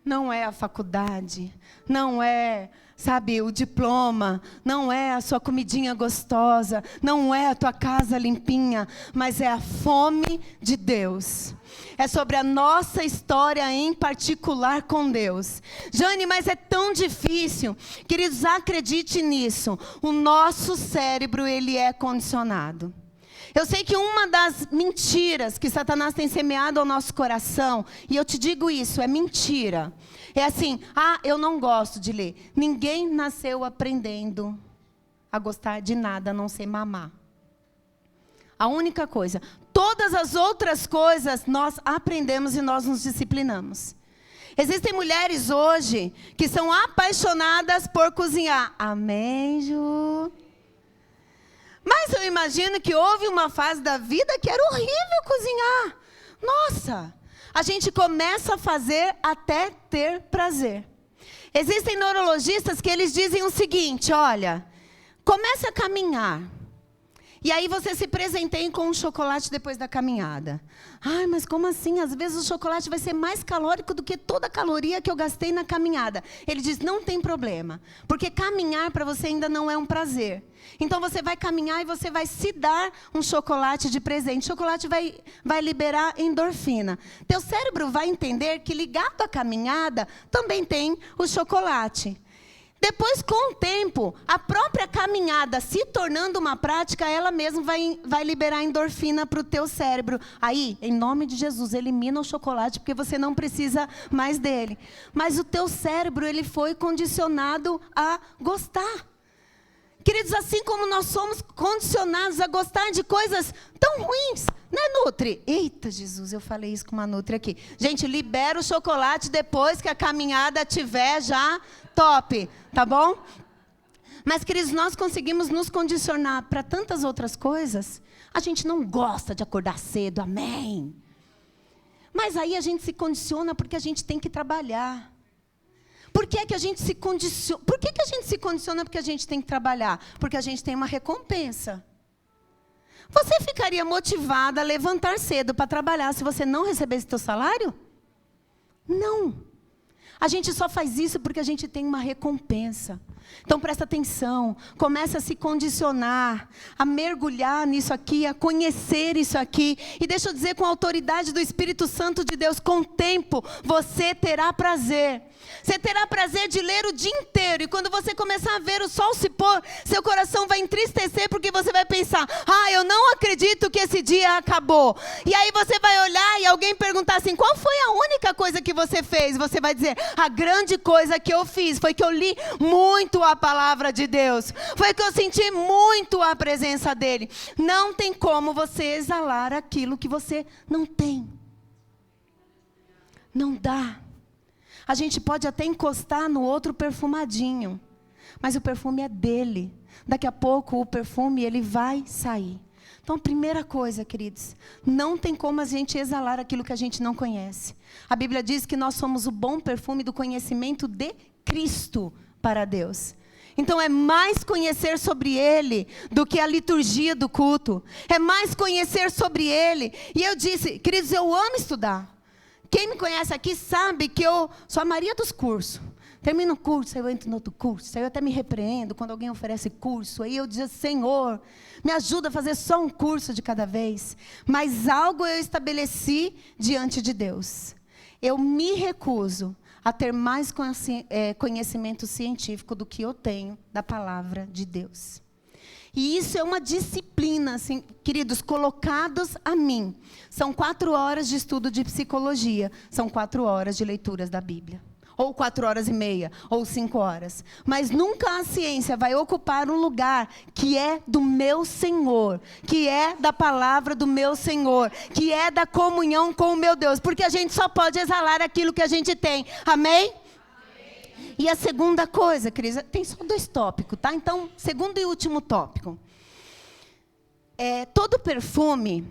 Não é a faculdade, não é... Sabe, o diploma, não é a sua comidinha gostosa, não é a tua casa limpinha, mas é a fome de Deus. É sobre a nossa história em particular com Deus. Jane, mas é tão difícil. Queridos, acredite nisso. O nosso cérebro, ele é condicionado. Eu sei que uma das mentiras que Satanás tem semeado ao nosso coração, e eu te digo isso, é mentira. É assim, eu não gosto de ler. Ninguém nasceu aprendendo a gostar de nada a não ser mamar. A única coisa. Todas as outras coisas nós aprendemos e nós nos disciplinamos. Existem mulheres hoje que são apaixonadas por cozinhar. Amém, Ju? Mas eu imagino que houve uma fase da vida que era horrível cozinhar. Nossa! A gente começa a fazer até ter prazer. Existem neurologistas que eles dizem o seguinte, olha, comece a caminhar. E aí você se presenteia com um chocolate depois da caminhada. Ai, mas como assim? Às vezes o chocolate vai ser mais calórico do que toda a caloria que eu gastei na caminhada. Ele diz, não tem problema. Porque caminhar para você ainda não é um prazer. Então você vai caminhar e você vai se dar um chocolate de presente. O chocolate vai liberar endorfina. Teu cérebro vai entender que ligado à caminhada também tem o chocolate. Depois, com o tempo, a própria caminhada se tornando uma prática, ela mesma vai liberar endorfina para o teu cérebro. Aí, em nome de Jesus, elimina o chocolate, porque você não precisa mais dele. Mas o teu cérebro, ele foi condicionado a gostar. Queridos, assim como nós somos condicionados a gostar de coisas tão ruins, né, Nutri? Eita, Jesus, eu falei isso com uma Nutri aqui. Gente, libera o chocolate depois que a caminhada estiver já top, tá bom? Mas, queridos, nós conseguimos nos condicionar para tantas outras coisas. A gente não gosta de acordar cedo, amém? Mas aí a gente se condiciona porque a gente tem que trabalhar. Por que a gente se condiciona? Por que a gente se condiciona porque a gente tem que trabalhar? Porque a gente tem uma recompensa. Você ficaria motivada a levantar cedo para trabalhar se você não recebesse seu salário? Não. A gente só faz isso porque a gente tem uma recompensa. Então presta atenção, começa a se condicionar, a mergulhar nisso aqui, a conhecer isso aqui. E deixa eu dizer com a autoridade do Espírito Santo de Deus, com o tempo você terá prazer. Você terá prazer de ler o dia inteiro. E quando você começar a ver o sol se pôr, seu coração vai entristecer porque você vai pensar, eu não acredito que esse dia acabou. E aí você vai olhar e alguém perguntar assim, qual foi a única coisa que você fez? Você vai dizer, a grande coisa que eu fiz foi que eu li muito a palavra de Deus. Foi que eu senti muito a presença dele. Não tem como você exalar aquilo que você não tem. Não dá. A gente pode até encostar no outro perfumadinho, mas o perfume é dele. Daqui a pouco o perfume ele vai sair. Então, primeira coisa, queridos, não tem como a gente exalar aquilo que a gente não conhece. A Bíblia diz que nós somos o bom perfume do conhecimento de Cristo para Deus. Então é mais conhecer sobre Ele do que a liturgia do culto. É mais conhecer sobre Ele. E eu disse, queridos, eu amo estudar. Quem me conhece aqui sabe que eu sou a Maria dos cursos. Termino um curso, aí eu entro no outro curso. Aí eu até me repreendo quando alguém oferece curso. Aí eu digo, Senhor, me ajuda a fazer só um curso de cada vez. Mas algo eu estabeleci diante de Deus. Eu me recuso a ter mais conhecimento científico do que eu tenho da palavra de Deus. E isso é uma disciplina, assim, queridos, colocados a mim. São 4 horas de estudo de psicologia, são 4 horas de leituras da Bíblia. Ou 4 horas e meia, ou 5 horas. Mas nunca a ciência vai ocupar um lugar que é do meu Senhor, que é da palavra do meu Senhor, que é da comunhão com o meu Deus. Porque a gente só pode exalar aquilo que a gente tem. Amém? E a segunda coisa, Cris, tem só 2 tópicos, tá? Então, segundo e último tópico. Todo perfume,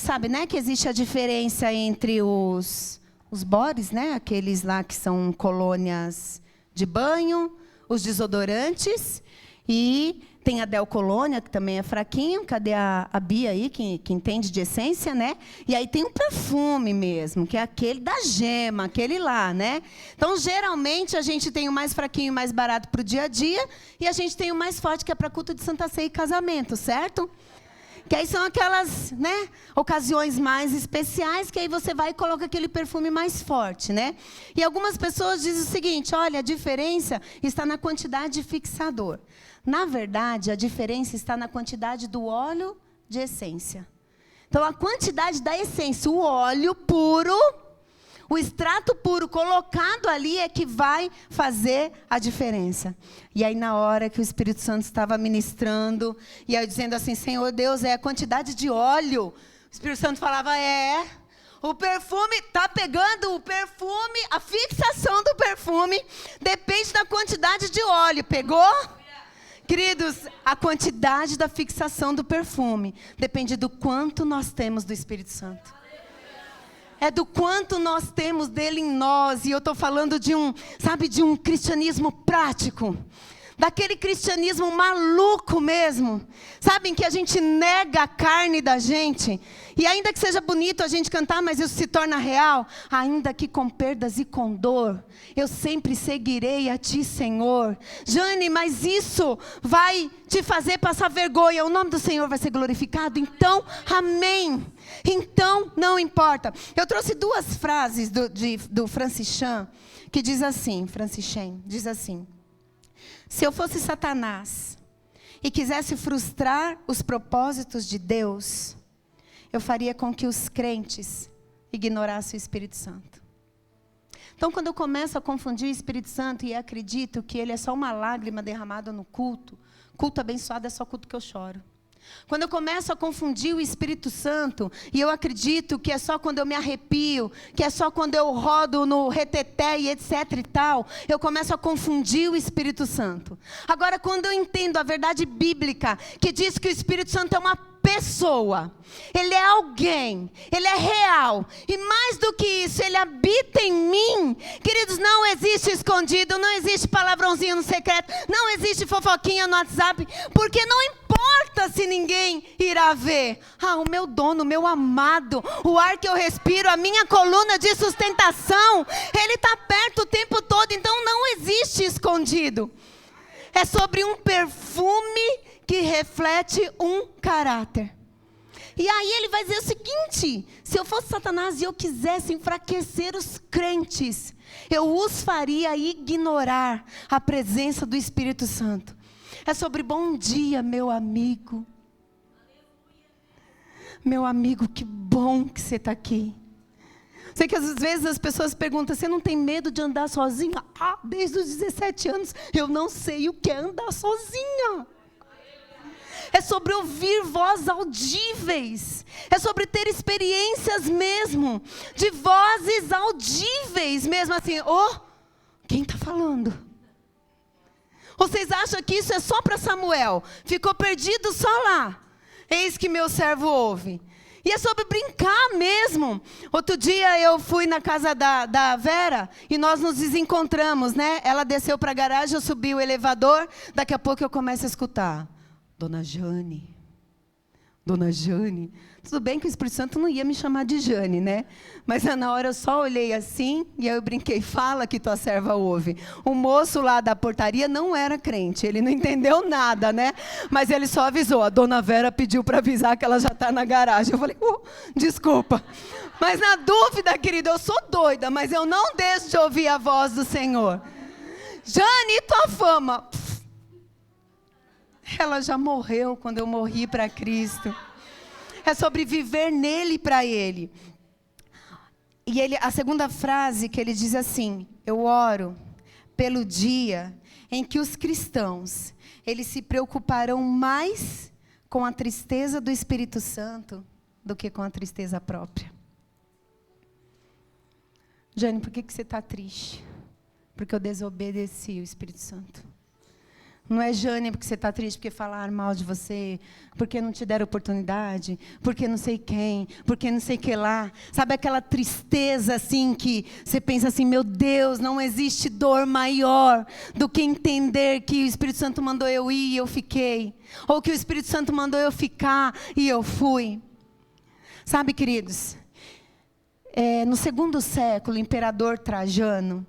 sabe, né, que existe a diferença entre os bores, né, aqueles lá que são colônias de banho, os desodorantes, e tem a Del Colônia, que também é fraquinho. Cadê a Bia aí, que entende de essência, né? E aí tem um perfume mesmo, que é aquele da Gema, aquele lá, né? Então, geralmente, a gente tem o mais fraquinho e mais barato para o dia a dia, e a gente tem o mais forte, que é para culto de Santa Ceia e casamento, certo? Que aí são aquelas, né, ocasiões mais especiais, que aí você vai e coloca aquele perfume mais forte, né? E algumas pessoas dizem o seguinte, olha, a diferença está na quantidade de fixador. Na verdade, a diferença está na quantidade do óleo de essência. Então, a quantidade da essência, o óleo puro, o extrato puro colocado ali é que vai fazer a diferença. E aí, na hora que o Espírito Santo estava ministrando, e aí dizendo assim, Senhor Deus, é a quantidade de óleo. O Espírito Santo falava, o perfume está pegando o perfume, a fixação do perfume depende da quantidade de óleo. Pegou? Queridos, a quantidade da fixação do perfume depende do quanto nós temos do Espírito Santo. É do quanto nós temos dele em nós. E eu estou falando de um cristianismo prático. Daquele cristianismo maluco mesmo. Sabe, em que a gente nega a carne da gente. E ainda que seja bonito a gente cantar, mas isso se torna real. Ainda que com perdas e com dor, eu sempre seguirei a ti, Senhor. Jane, mas isso vai te fazer passar vergonha. O nome do Senhor vai ser glorificado. Então, amém. Então, não importa. Eu trouxe 2 frases do Francis Chan, que diz assim, se eu fosse Satanás e quisesse frustrar os propósitos de Deus, eu faria com que os crentes ignorassem o Espírito Santo. Então, quando eu começo a confundir o Espírito Santo e acredito que ele é só uma lágrima derramada no culto, Culto abençoado é só culto que eu choro. Quando eu começo a confundir o Espírito Santo, e eu acredito que é só quando eu me arrepio, que é só quando eu rodo no reteté e etc e tal, eu começo a confundir o Espírito Santo. Agora, quando eu entendo a verdade bíblica, que diz que o Espírito Santo é uma pessoa, ele é alguém, ele é real, e mais do que isso, ele habita em mim. Queridos, não existe escondido, não existe palavrãozinho no secreto, não existe fofoquinha no WhatsApp, porque não importa se ninguém irá ver. O meu dono, o meu amado, o ar que eu respiro, a minha coluna de sustentação, ele está perto o tempo todo, então não existe escondido. É sobre um perfume que reflete um caráter. E aí ele vai dizer o seguinte: se eu fosse Satanás e eu quisesse enfraquecer os crentes, eu os faria ignorar a presença do Espírito Santo. É sobre bom dia, meu amigo. Meu amigo, que bom que você está aqui. Sei que às vezes as pessoas perguntam: você não tem medo de andar sozinha? Desde os 17 anos eu não sei o que é andar sozinha. É sobre ouvir vozes audíveis. É sobre ter experiências mesmo, de vozes audíveis mesmo, assim, quem está falando? Vocês acham que isso é só para Samuel? Ficou perdido só lá. Eis que meu servo ouve. E é sobre brincar mesmo. Outro dia eu fui na casa da Vera e nós nos desencontramos, né? Ela desceu para a garagem, eu subi o elevador. Daqui a pouco eu começo a escutar: Dona Jane. Dona Jane. Tudo bem que o Espírito Santo não ia me chamar de Jane, né? Mas na hora eu só olhei assim e aí eu brinquei: fala que tua serva ouve. O moço lá da portaria não era crente, ele não entendeu nada, né? Mas ele só avisou: a Dona Vera pediu para avisar que ela já está na garagem. Eu falei: desculpa. Mas na dúvida, querido, eu sou doida, mas eu não deixo de ouvir a voz do Senhor. Jane, e tua fama? Ela já morreu quando eu morri para Cristo. É sobre viver nele e para ele. E a segunda frase que ele diz assim: eu oro pelo dia em que os cristãos, eles se preocuparão mais com a tristeza do Espírito Santo do que com a tristeza própria. Jane, por que você está triste? Porque eu desobedeci o Espírito Santo. Não é, Jane, porque você está triste, porque falaram mal de você, porque não te deram oportunidade, porque não sei quem, porque não sei que lá. Sabe aquela tristeza assim que você pensa assim: meu Deus, não existe dor maior do que entender que o Espírito Santo mandou eu ir e eu fiquei. Ou que o Espírito Santo mandou eu ficar e eu fui. Sabe, queridos, no 2º século, o imperador Trajano,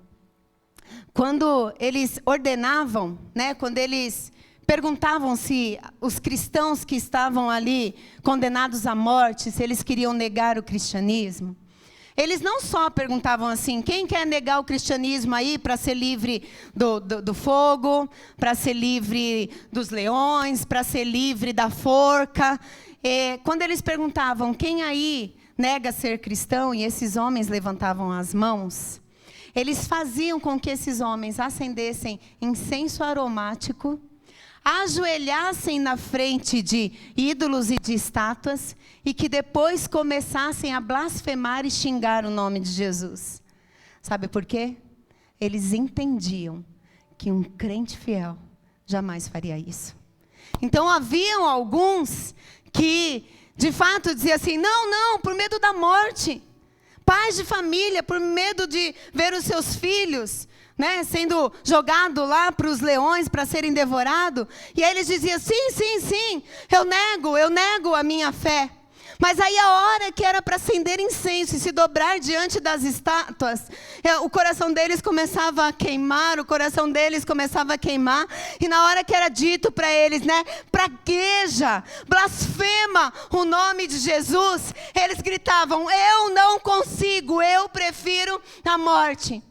quando eles ordenavam, né, quando eles perguntavam se os cristãos que estavam ali condenados à morte, se eles queriam negar o cristianismo, eles não só perguntavam assim: quem quer negar o cristianismo aí para ser livre do fogo, para ser livre dos leões, para ser livre da forca. Quando eles perguntavam: quem aí nega ser cristão, e esses homens levantavam as mãos, eles faziam com que esses homens acendessem incenso aromático, ajoelhassem na frente de ídolos e de estátuas, e que depois começassem a blasfemar e xingar o nome de Jesus. Sabe por quê? Eles entendiam que um crente fiel jamais faria isso. Então haviam alguns que, de fato, diziam assim: não, por medo da morte. Pais de família, por medo de ver os seus filhos, né, sendo jogado lá para os leões para serem devorados. E aí eles diziam: sim, eu nego a minha fé. Mas aí a hora que era para acender incenso e se dobrar diante das estátuas, o coração deles começava a queimar, e na hora que era dito para eles, né, pragueja, blasfema o nome de Jesus, eles gritavam: eu não consigo, eu prefiro a morte.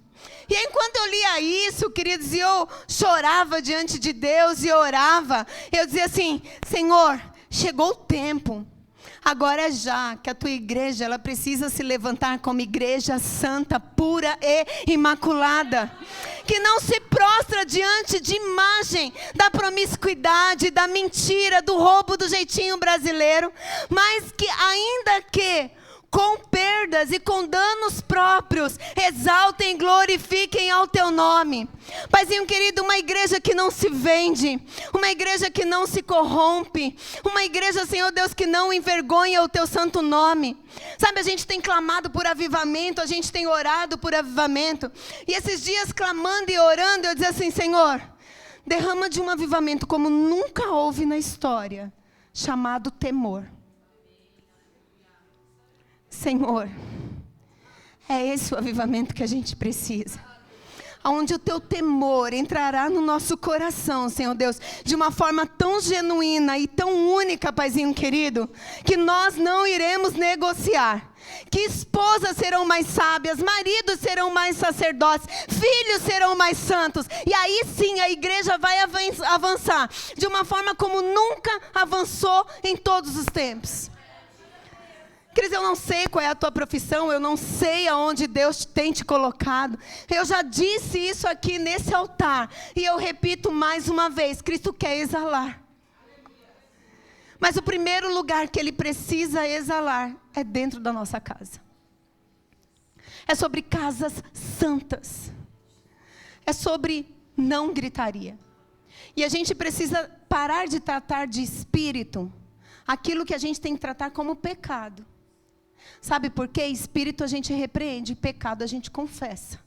E enquanto eu lia isso, queridos, e eu chorava diante de Deus e orava, eu dizia assim: Senhor, chegou o tempo Agora é já que a tua igreja, ela precisa se levantar como igreja santa, pura e imaculada. Que não se prostra diante de imagem da promiscuidade, da mentira, do roubo do jeitinho brasileiro. Mas que ainda que com perdas e com danos próprios, exaltem e glorifiquem ao teu nome. Paizinho querido, uma igreja que não se vende, uma igreja que não se corrompe, uma igreja, Senhor Deus, que não envergonha o teu santo nome. Sabe, a gente tem clamado por avivamento, a gente tem orado por avivamento, e esses dias clamando e orando, eu dizia assim: Senhor, derrama de um avivamento como nunca houve na história, chamado temor. Senhor, é esse o avivamento que a gente precisa. Onde o teu temor entrará no nosso coração, Senhor Deus, de uma forma tão genuína e tão única, Paizinho querido, que nós não iremos negociar. Que esposas serão mais sábias, maridos serão mais sacerdotes, filhos serão mais santos. E aí sim a igreja vai avançar de uma forma como nunca avançou em todos os tempos. Queridos, eu não sei qual é a tua profissão, eu não sei aonde Deus tem te colocado. Eu já disse isso aqui nesse altar, e eu repito mais uma vez: Cristo quer exalar. Mas o primeiro lugar que Ele precisa exalar é dentro da nossa casa. É sobre casas santas. É sobre não gritaria. E a gente precisa parar de tratar de espírito aquilo que a gente tem que tratar como pecado. Sabe por quê? Espírito a gente repreende, pecado a gente confessa.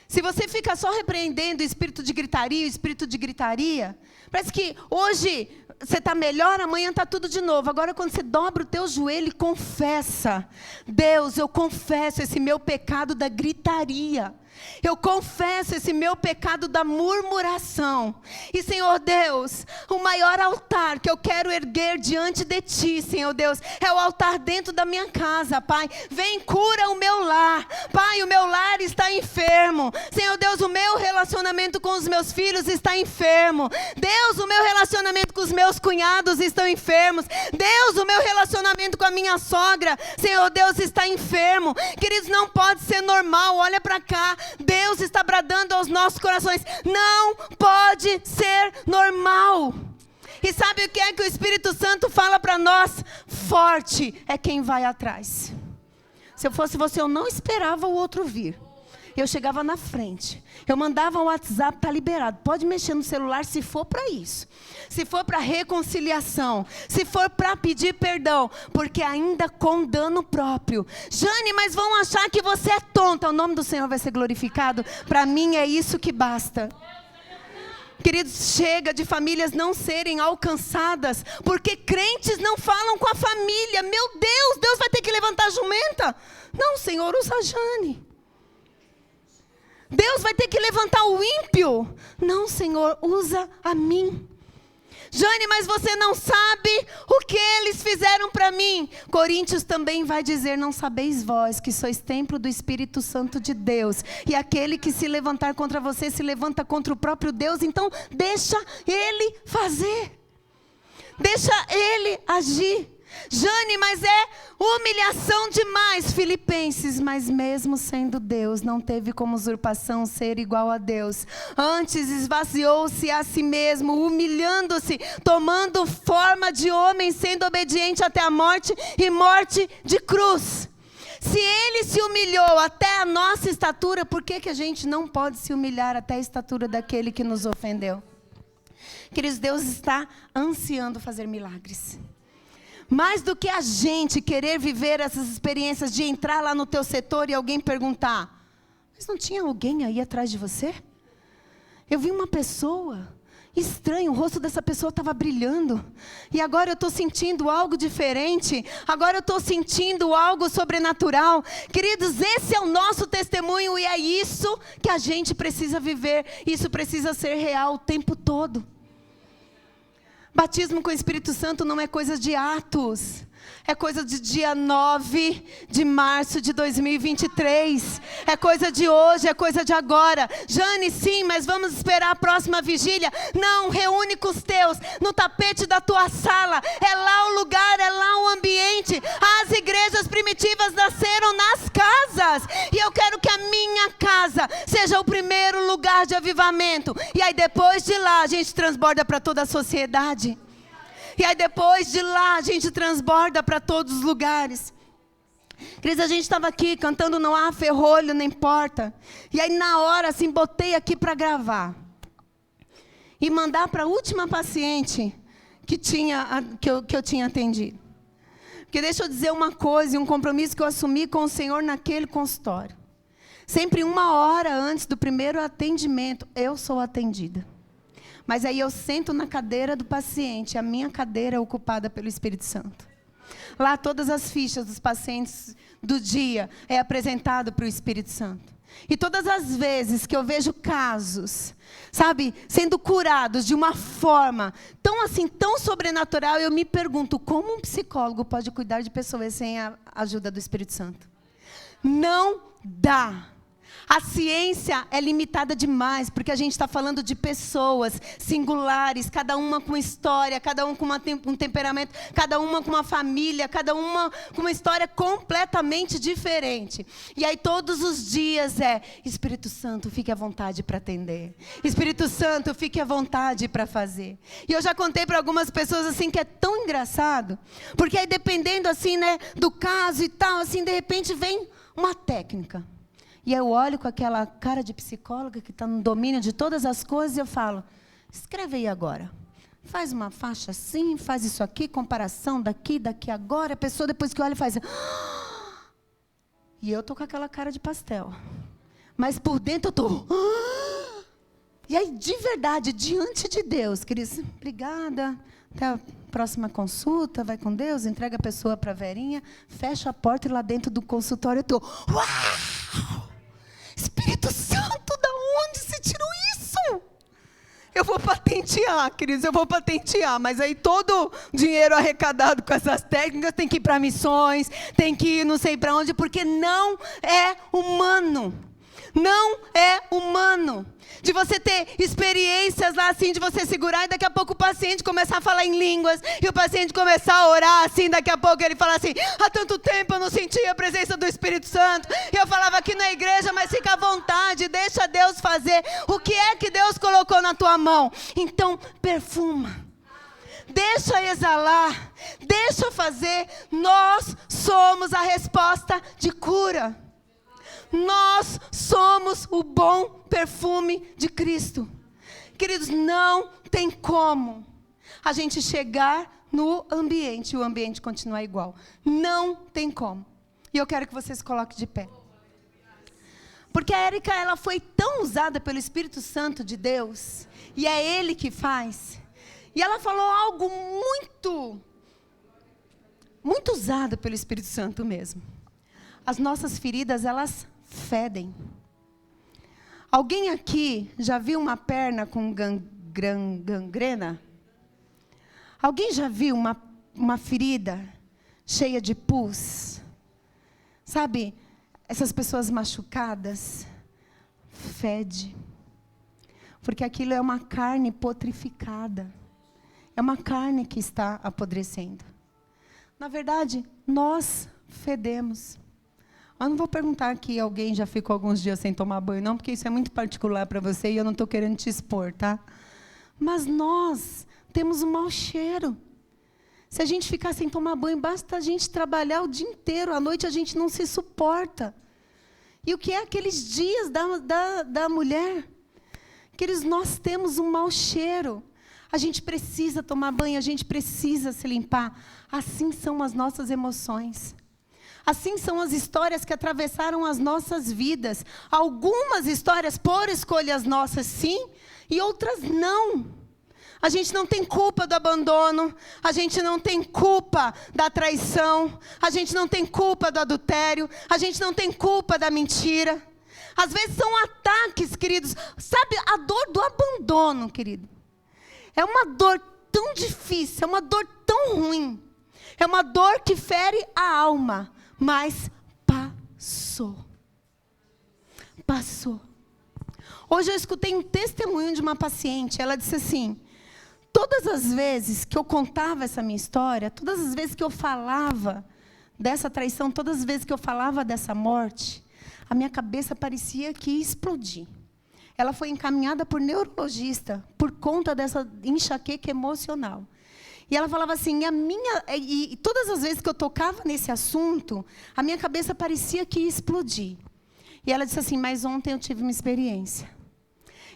Se você fica só repreendendo o espírito de gritaria, parece que hoje você está melhor, amanhã está tudo de novo. Agora quando você dobra o teu joelho e confessa: Deus, eu confesso esse meu pecado da gritaria. Eu confesso esse meu pecado da murmuração. E Senhor Deus, o maior altar que eu quero erguer diante de Ti, Senhor Deus, é o altar dentro da minha casa, Pai. Vem, cura o meu lar. Pai, o meu lar está enfermo. Senhor Deus, o meu relacionamento com os meus filhos está enfermo. Deus, o meu relacionamento com os meus cunhados estão enfermos. Deus, o meu relacionamento com a minha sogra, Senhor Deus, está enfermo. Queridos, não pode ser normal. Olha para cá. Deus está bradando aos nossos corações: não pode ser normal. E sabe o que é que o Espírito Santo fala para nós? Forte é quem vai atrás. Se eu fosse você, eu não esperava o outro vir. Eu chegava na frente. Eu mandava um WhatsApp, está liberado. Pode mexer no celular se for para isso. Se for para reconciliação. Se for para pedir perdão. Porque ainda com dano próprio. Jane, mas vão achar que você é tonta. O nome do Senhor vai ser glorificado. Para mim é isso que basta. Queridos, chega de famílias não serem alcançadas porque crentes não falam com a família. Meu Deus, Deus vai ter que levantar a jumenta? Não, Senhor, usa a Jane. Deus vai ter que levantar o ímpio? Não, Senhor, usa a mim. Jane, mas você não sabe o que eles fizeram para mim. Coríntios também vai dizer: não sabeis vós que sois templo do Espírito Santo de Deus, e aquele que se levantar contra você se levanta contra o próprio Deus. Então deixa Ele fazer, deixa Ele agir. Jane, mas é humilhação demais. Filipenses, mas mesmo sendo Deus, não teve como usurpação ser igual a Deus. Antes esvaziou-se a si mesmo, humilhando-se, tomando forma de homem, sendo obediente até a morte e morte de cruz. Se Ele se humilhou até a nossa estatura, por que a gente não pode se humilhar até a estatura daquele que nos ofendeu? Queridos, Deus está ansiando fazer milagres. Mais do que a gente querer viver essas experiências de entrar lá no teu setor e alguém perguntar: mas não tinha alguém aí atrás de você? Eu vi uma pessoa estranha, o rosto dessa pessoa estava brilhando. E agora eu estou sentindo algo diferente. Agora eu estou sentindo algo sobrenatural. Queridos, esse é o nosso testemunho e é isso que a gente precisa viver. Isso precisa ser real o tempo todo. Batismo com o Espírito Santo não é coisa de Atos. É coisa de dia 9 de março de 2023. É coisa de hoje, é coisa de agora. Jane, sim, mas vamos esperar a próxima vigília? Não, reúne com os teus no tapete da tua sala. É lá o lugar, é lá casa seja o primeiro lugar de avivamento. E aí depois de lá a gente transborda para toda a sociedade. E aí depois de lá a gente transborda para todos os lugares. Cris, a gente estava aqui cantando Não Há Ferrolho Nem Porta. E aí na hora assim botei aqui para gravar. E mandar para a última paciente que eu tinha atendido. Porque deixa eu dizer uma coisa, e um compromisso que eu assumi com o Senhor naquele consultório. Sempre 1 hora antes do primeiro atendimento, eu sou atendida. Mas aí eu sento na cadeira do paciente, a minha cadeira é ocupada pelo Espírito Santo. Lá todas as fichas dos pacientes do dia é apresentado para o Espírito Santo. E todas as vezes que eu vejo casos, sabe, sendo curados de uma forma tão sobrenatural, eu me pergunto, como um psicólogo pode cuidar de pessoas sem a ajuda do Espírito Santo? Não dá. A ciência é limitada demais, porque a gente está falando de pessoas singulares, cada uma com uma história, cada uma com um temperamento, cada uma com uma família, cada uma com uma história completamente diferente. E aí todos os dias Espírito Santo, fique à vontade para atender. Espírito Santo, fique à vontade para fazer. E eu já contei para algumas pessoas assim que é tão engraçado, porque aí dependendo assim, né, do caso e tal, assim, de repente vem uma técnica. E eu olho com aquela cara de psicóloga que está no domínio de todas as coisas e eu falo, escreve aí agora. Faz uma faixa assim, faz isso aqui, comparação daqui agora. A pessoa depois que olha faz... E eu estou com aquela cara de pastel. Mas por dentro eu estou... E aí, de verdade, diante de Deus, Cris, obrigada, até a próxima consulta, vai com Deus, entrega a pessoa para a Verinha, fecha a porta e lá dentro do consultório eu estou... Uau! Espírito Santo, da onde você tirou isso? Eu vou patentear, queridos, eu vou patentear. Mas aí todo o dinheiro arrecadado com essas técnicas tem que ir para missões, tem que ir não sei para onde, porque não é humano. Não é humano. De você ter experiências lá assim, de você segurar e daqui a pouco o paciente começar a falar em línguas e o paciente começar a orar assim, daqui a pouco ele fala assim, há tanto tempo eu não sentia a presença do Espírito Santo. E eu falava aqui na igreja, mas fica à vontade, deixa Deus fazer. O que é que Deus colocou na tua mão? Então, perfuma. Deixa exalar, deixa fazer. Nós somos a resposta de cura. Nós somos o bom perfume de Cristo. Queridos, não tem como a gente chegar no ambiente e o ambiente continuar igual. Não tem como. E eu quero que vocês coloquem de pé. Porque a Érica, ela foi tão usada pelo Espírito Santo de Deus, e é Ele que faz. E ela falou algo muito usado pelo Espírito Santo mesmo. As nossas feridas, elas fedem. Alguém aqui já viu uma perna com gangrena? Alguém já viu uma ferida cheia de pus? Sabe, essas pessoas machucadas, fede. Porque aquilo é uma carne putrificada. É uma carne que está apodrecendo. Na verdade, nós fedemos. Eu não vou perguntar aqui, alguém já ficou alguns dias sem tomar banho, não, porque isso é muito particular para você e eu não estou querendo te expor, tá? Mas nós temos um mau cheiro. Se a gente ficar sem tomar banho, basta a gente trabalhar o dia inteiro, à noite a gente não se suporta. E o que é aqueles dias da mulher? Nós temos um mau cheiro. A gente precisa tomar banho, a gente precisa se limpar. Assim são as nossas emoções. Assim são as histórias que atravessaram as nossas vidas. Algumas histórias por escolhas nossas, sim, e outras não. A gente não tem culpa do abandono, a gente não tem culpa da traição, a gente não tem culpa do adultério, a gente não tem culpa da mentira. Às vezes são ataques, queridos. Sabe, a dor do abandono, querido, é uma dor tão difícil, é uma dor tão ruim. É uma dor que fere a alma. Mas passou. Passou. Hoje eu escutei um testemunho de uma paciente. Ela disse assim, todas as vezes que eu contava essa minha história, todas as vezes que eu falava dessa traição, todas as vezes que eu falava dessa morte, a minha cabeça parecia que ia explodir. Ela foi encaminhada por neurologista por conta dessa enxaqueca emocional. E ela falava assim, e todas as vezes que eu tocava nesse assunto, a minha cabeça parecia que ia explodir. E ela disse assim, mas ontem eu tive uma experiência.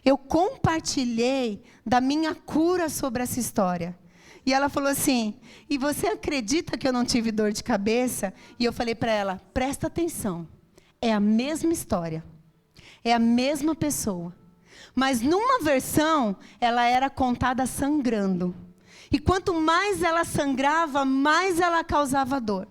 Eu compartilhei da minha cura sobre essa história. E ela falou assim, e você acredita que eu não tive dor de cabeça? E eu falei para ela, presta atenção, é a mesma história, é a mesma pessoa. Mas numa versão, ela era contada sangrando. E quanto mais ela sangrava, mais ela causava dor.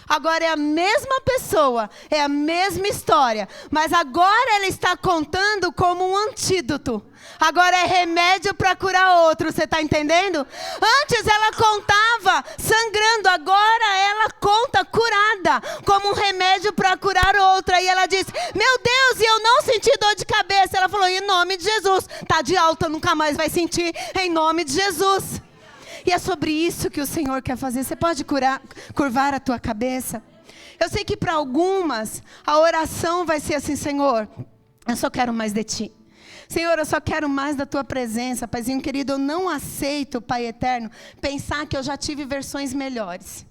Agora é a mesma pessoa, é a mesma história, mas agora ela está contando como um antídoto. Agora é remédio para curar outro, você está entendendo? Antes ela contava sangrando, agora ela conta curada, como um remédio para curar outra. E ela disse, meu Deus, e eu não senti dor de cabeça. Ela falou, em nome de Jesus, está de alta, nunca mais vai sentir, em nome de Jesus. E é sobre isso que o Senhor quer fazer. Você pode curvar a tua cabeça? Eu sei que para algumas, a oração vai ser assim, Senhor, eu só quero mais de Ti. Senhor, eu só quero mais da Tua presença. Paizinho querido, eu não aceito, Pai eterno, pensar que eu já tive versões melhores.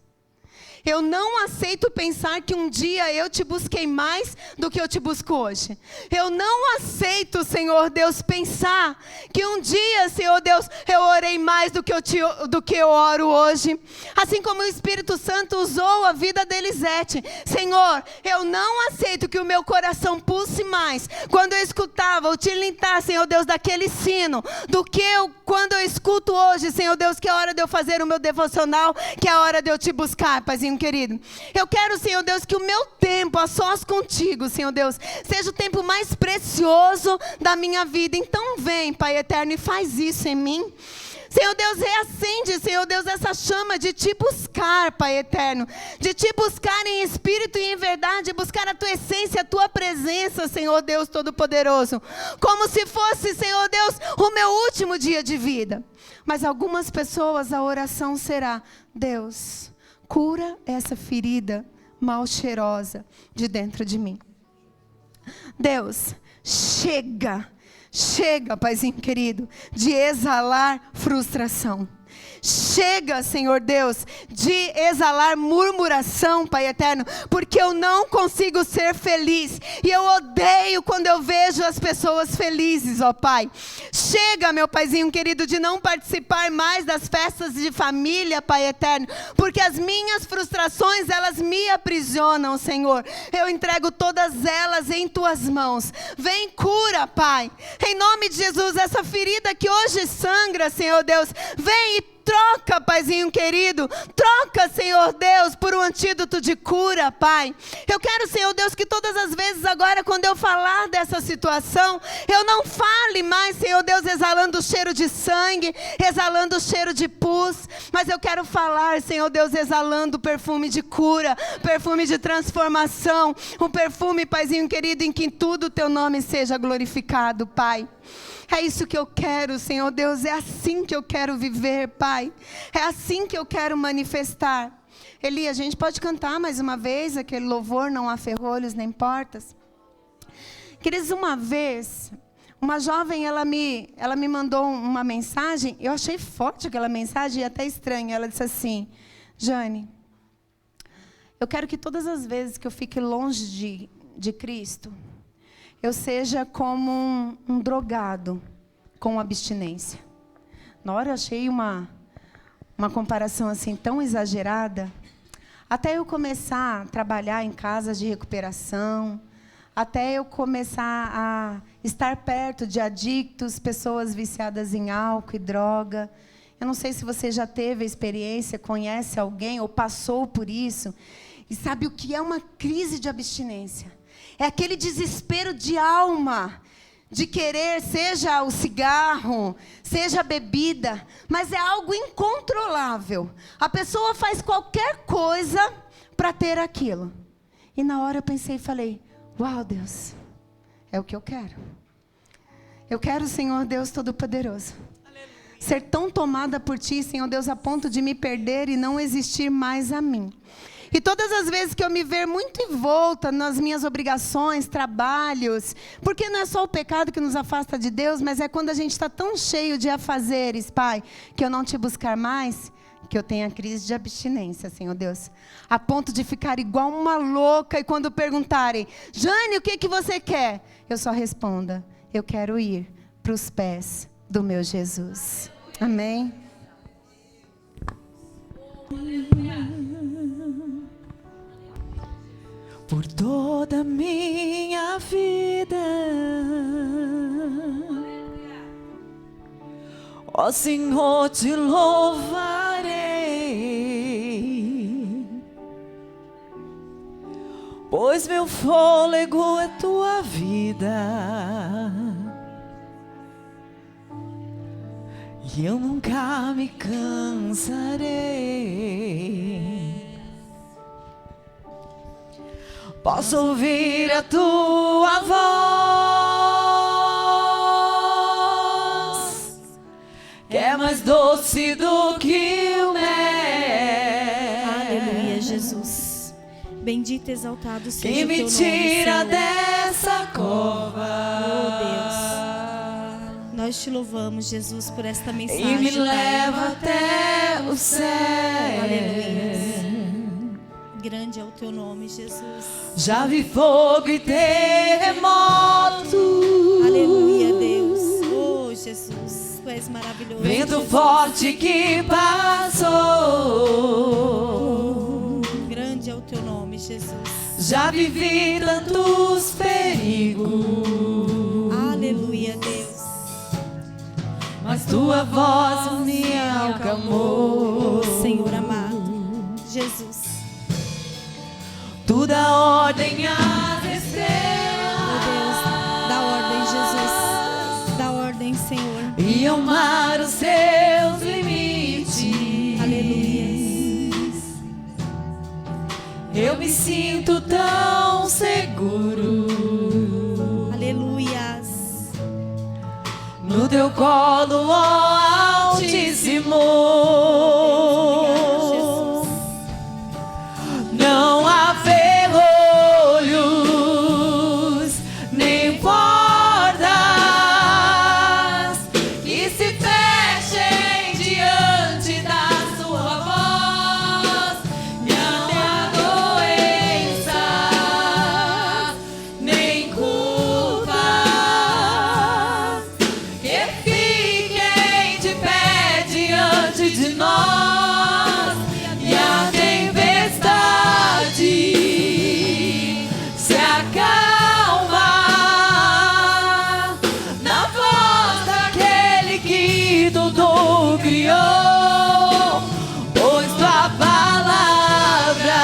Eu não aceito pensar que um dia eu te busquei mais do que eu te busco hoje. Eu não aceito, Senhor Deus, pensar que um dia, Senhor Deus, eu orei mais do que eu oro hoje. Assim como o Espírito Santo usou a vida de Elisete. Senhor, eu não aceito que o meu coração pulse mais quando eu escutava o tilintar, Senhor Deus, daquele sino, do que quando eu escuto hoje, Senhor Deus, que é a hora de eu fazer o meu devocional, que é a hora de eu te buscar, Paizinho querido. Eu quero, Senhor Deus, que o meu tempo a sós contigo, Senhor Deus, seja o tempo mais precioso da minha vida. Então vem, Pai eterno, e faz isso em mim. Senhor Deus, reacende, Senhor Deus, essa chama de te buscar, Pai eterno, de te buscar em espírito e em verdade, buscar a tua essência, a tua presença, Senhor Deus Todo-Poderoso, como se fosse, Senhor Deus, o meu último dia de vida. Mas algumas pessoas, a oração será, Deus, cura essa ferida mal cheirosa de dentro de mim. Deus, chega, Paizinho querido, de exalar frustração. Chega, Senhor Deus, de exalar murmuração, Pai eterno, porque eu não consigo ser feliz, e eu odeio quando eu vejo as pessoas felizes, ó Pai. Chega, meu Paizinho querido, de não participar mais das festas de família, Pai eterno, porque as minhas frustrações, elas me aprisionam, Senhor. Eu entrego todas elas em Tuas mãos. Vem, cura, Pai, em nome de Jesus, essa ferida que hoje sangra, Senhor Deus, vem e troca, Paizinho querido, troca, Senhor Deus, por um antídoto de cura, Pai. Eu quero, Senhor Deus, que todas as vezes agora, quando eu falar dessa situação, eu não fale mais, Senhor Deus, exalando o cheiro de sangue, exalando o cheiro de pus, mas eu quero falar, Senhor Deus, exalando o perfume de cura, perfume de transformação, um perfume, Paizinho querido, em que tudo o Teu nome seja glorificado, Pai. É isso que eu quero, Senhor Deus, é assim que eu quero viver, Pai. É assim que eu quero manifestar. Eli, a gente pode cantar mais uma vez aquele louvor, não há ferrolhos nem portas? Queridos, uma vez, uma jovem, ela me mandou uma mensagem, eu achei forte aquela mensagem e até estranha. Ela disse assim, Jane, eu quero que todas as vezes que eu fique longe de Cristo, eu seja como um drogado com abstinência. Na hora eu achei uma comparação assim tão exagerada. Até eu começar a trabalhar em casas de recuperação, até eu começar a estar perto de adictos, pessoas viciadas em álcool e droga. Eu não sei se você já teve a experiência, conhece alguém ou passou por isso. E sabe o que é uma crise de abstinência? É aquele desespero de alma, de querer, seja o cigarro, seja a bebida, mas é algo incontrolável. A pessoa faz qualquer coisa para ter aquilo. E na hora eu pensei e falei, uau, Deus, é o que eu quero. Eu quero, Senhor Deus Todo-Poderoso, ser tão tomada por Ti, Senhor Deus, a ponto de me perder e não existir mais a mim. E todas as vezes que eu me ver muito envolta nas minhas obrigações, trabalhos, porque não é só o pecado que nos afasta de Deus, mas é quando a gente está tão cheio de afazeres, Pai, que eu não te buscar mais, que eu tenho a crise de abstinência, Senhor Deus, a ponto de ficar igual uma louca, e quando perguntarem, Jane, o que você quer? Eu só responda, eu quero ir para os pés do meu Jesus. Amém? Por toda a minha vida, ó Senhor, te louvarei, pois meu fôlego é tua vida, e eu nunca me cansarei. Posso ouvir a tua voz, que é mais doce do que o mel. Aleluia, Jesus. Bendito e exaltado seja que o me teu nome, tira Senhor. dessa cova. Oh, Deus. Nós te louvamos, Jesus, por esta mensagem. E me Pai. leva até o céu. Aleluia. Grande é o teu nome, Jesus. Já vi fogo e terremoto. Aleluia, Deus. Oh, Jesus, tu és maravilhoso. Vento Jesus. forte que passou. Grande é o teu nome, Jesus. Já vivi tantos perigos, Aleluia, Deus. mas tua voz me acalmou. Senhor amado, Jesus. Tu dá ordem às estrelas. Oh, Deus, dá ordem, Jesus. Dá ordem, Senhor. E amar os seus limites. Aleluia. Eu me sinto tão seguro Aleluias. no teu colo, ó Altíssimo. Não há ferrolhos nem portas que se fechem diante da sua voz. Não há doença nem culpa que fiquem de pé diante de nós. E a tempestade se acalma na voz daquele que tudo criou, pois tua palavra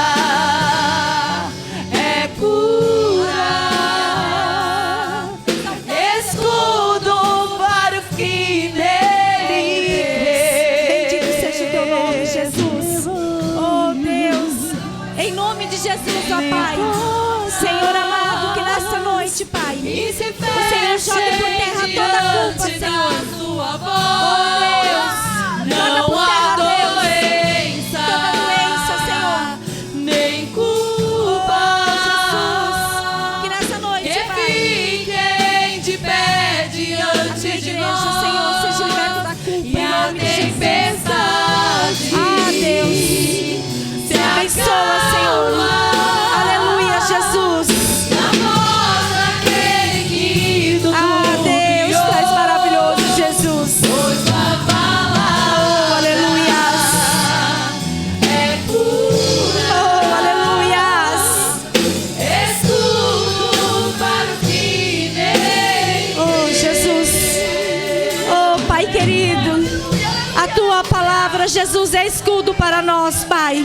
é cura, escudo para os que nele creem. Bendito seja o teu nome, Jesus. Oh, Deus. Em nome de Jesus, ó Pai. Senhor amado, que nesta noite, Pai, E se o Senhor jogue por terra toda a culpa, diante da Senhor. sua Oh, voz. Deus. Joga Não por há terra, Deus. doença, Toda doença, Senhor. nem culpa Que nessa noite, que Pai, fiquem de pé a tua diante de igreja, nós. Senhor, seja liberta da culpa, E em a nome de Jesus. tempestade Ah, Deus. se Abençoa, Senhor. acalma Aleluia, Jesus. na voz daquele que tudo Ah, Deus, tu és maravilhoso, Jesus. pois tua palavra Oh, aleluias. é cura, Oh, aleluias. escudo para o que nele Oh, Jesus. Oh, Pai querido, a tua palavra, Jesus, é escudo para nós, Pai.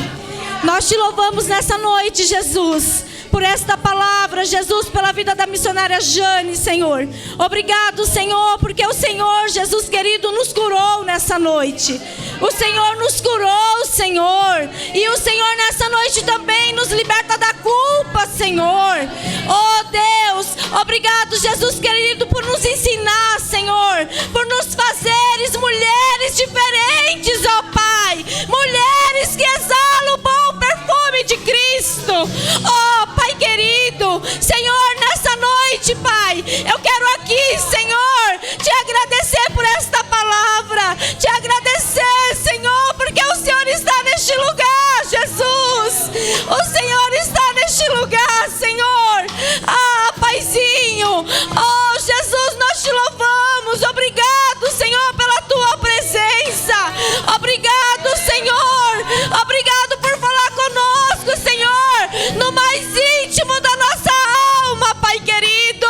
Nós te louvamos nessa noite, Jesus, por esta palavra, Jesus, pela vida da missionária Jane, Senhor. Obrigado, Senhor, porque o Senhor, Jesus querido, nos curou nessa noite. O Senhor nos curou, Senhor. E o Senhor nessa noite também nos liberta da culpa, Senhor. Oh, Deus, obrigado, Jesus querido, por nos ensinar, Senhor, por nos fazeres mulheres diferentes, ó Pai. Mulheres que exalam o bom perfume de Cristo. nesse lugar, Senhor. Ah, Paizinho. Oh, Jesus, nós te louvamos. Obrigado, Senhor, pela tua presença. Obrigado, Senhor. Obrigado por falar conosco, Senhor, no mais íntimo da nossa alma, Pai querido.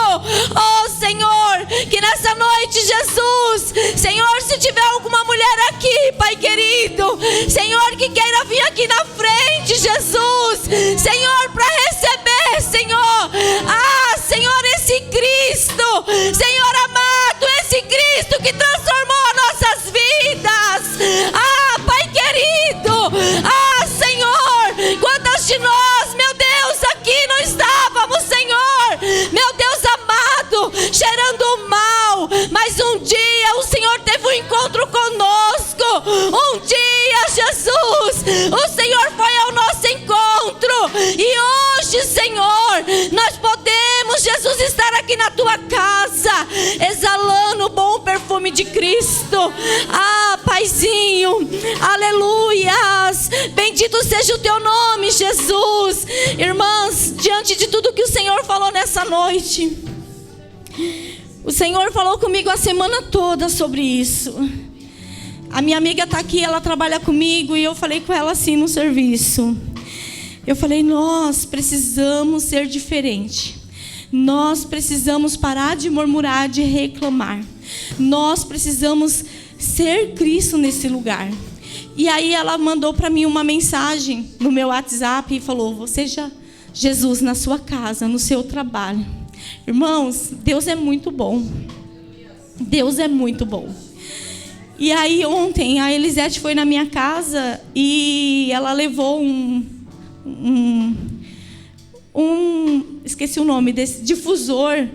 Oh, Senhor, que nessa noite, Jesus, Senhor, se tiver alguma mulher aqui, Pai querido, Senhor, que queira vir aqui na frente, Jesus, Senhor, para receber, Senhor, Senhor, esse Cristo, Senhor amado, esse Cristo que transformou nossas vidas, Pai querido, Senhor, quantas de nós, meu Deus, aqui não estávamos, Senhor, meu Deus amado, cheirando mal, mas um dia o Senhor teve um encontro conosco, um dia, Jesus, o Senhor foi ao nosso encontro, e hoje, Senhor, nós podemos, Jesus, estar aqui na tua casa, exalando o bom perfume de Cristo. Paizinho, aleluias, bendito seja o teu nome, Jesus. Irmãs, diante de tudo que o Senhor falou nessa noite, o Senhor falou comigo a semana toda sobre isso. A minha amiga está aqui, ela trabalha comigo, e eu falei com ela assim no serviço. Eu falei, nós precisamos ser diferente. Nós precisamos parar de murmurar, de reclamar. Nós precisamos ser Cristo nesse lugar. E aí ela mandou para mim uma mensagem no meu WhatsApp e falou, seja Jesus na sua casa, no seu trabalho. Irmãos, Deus é muito bom. Deus é muito bom. E aí ontem a Elisete foi na minha casa e ela levou esqueci o nome desse difusor,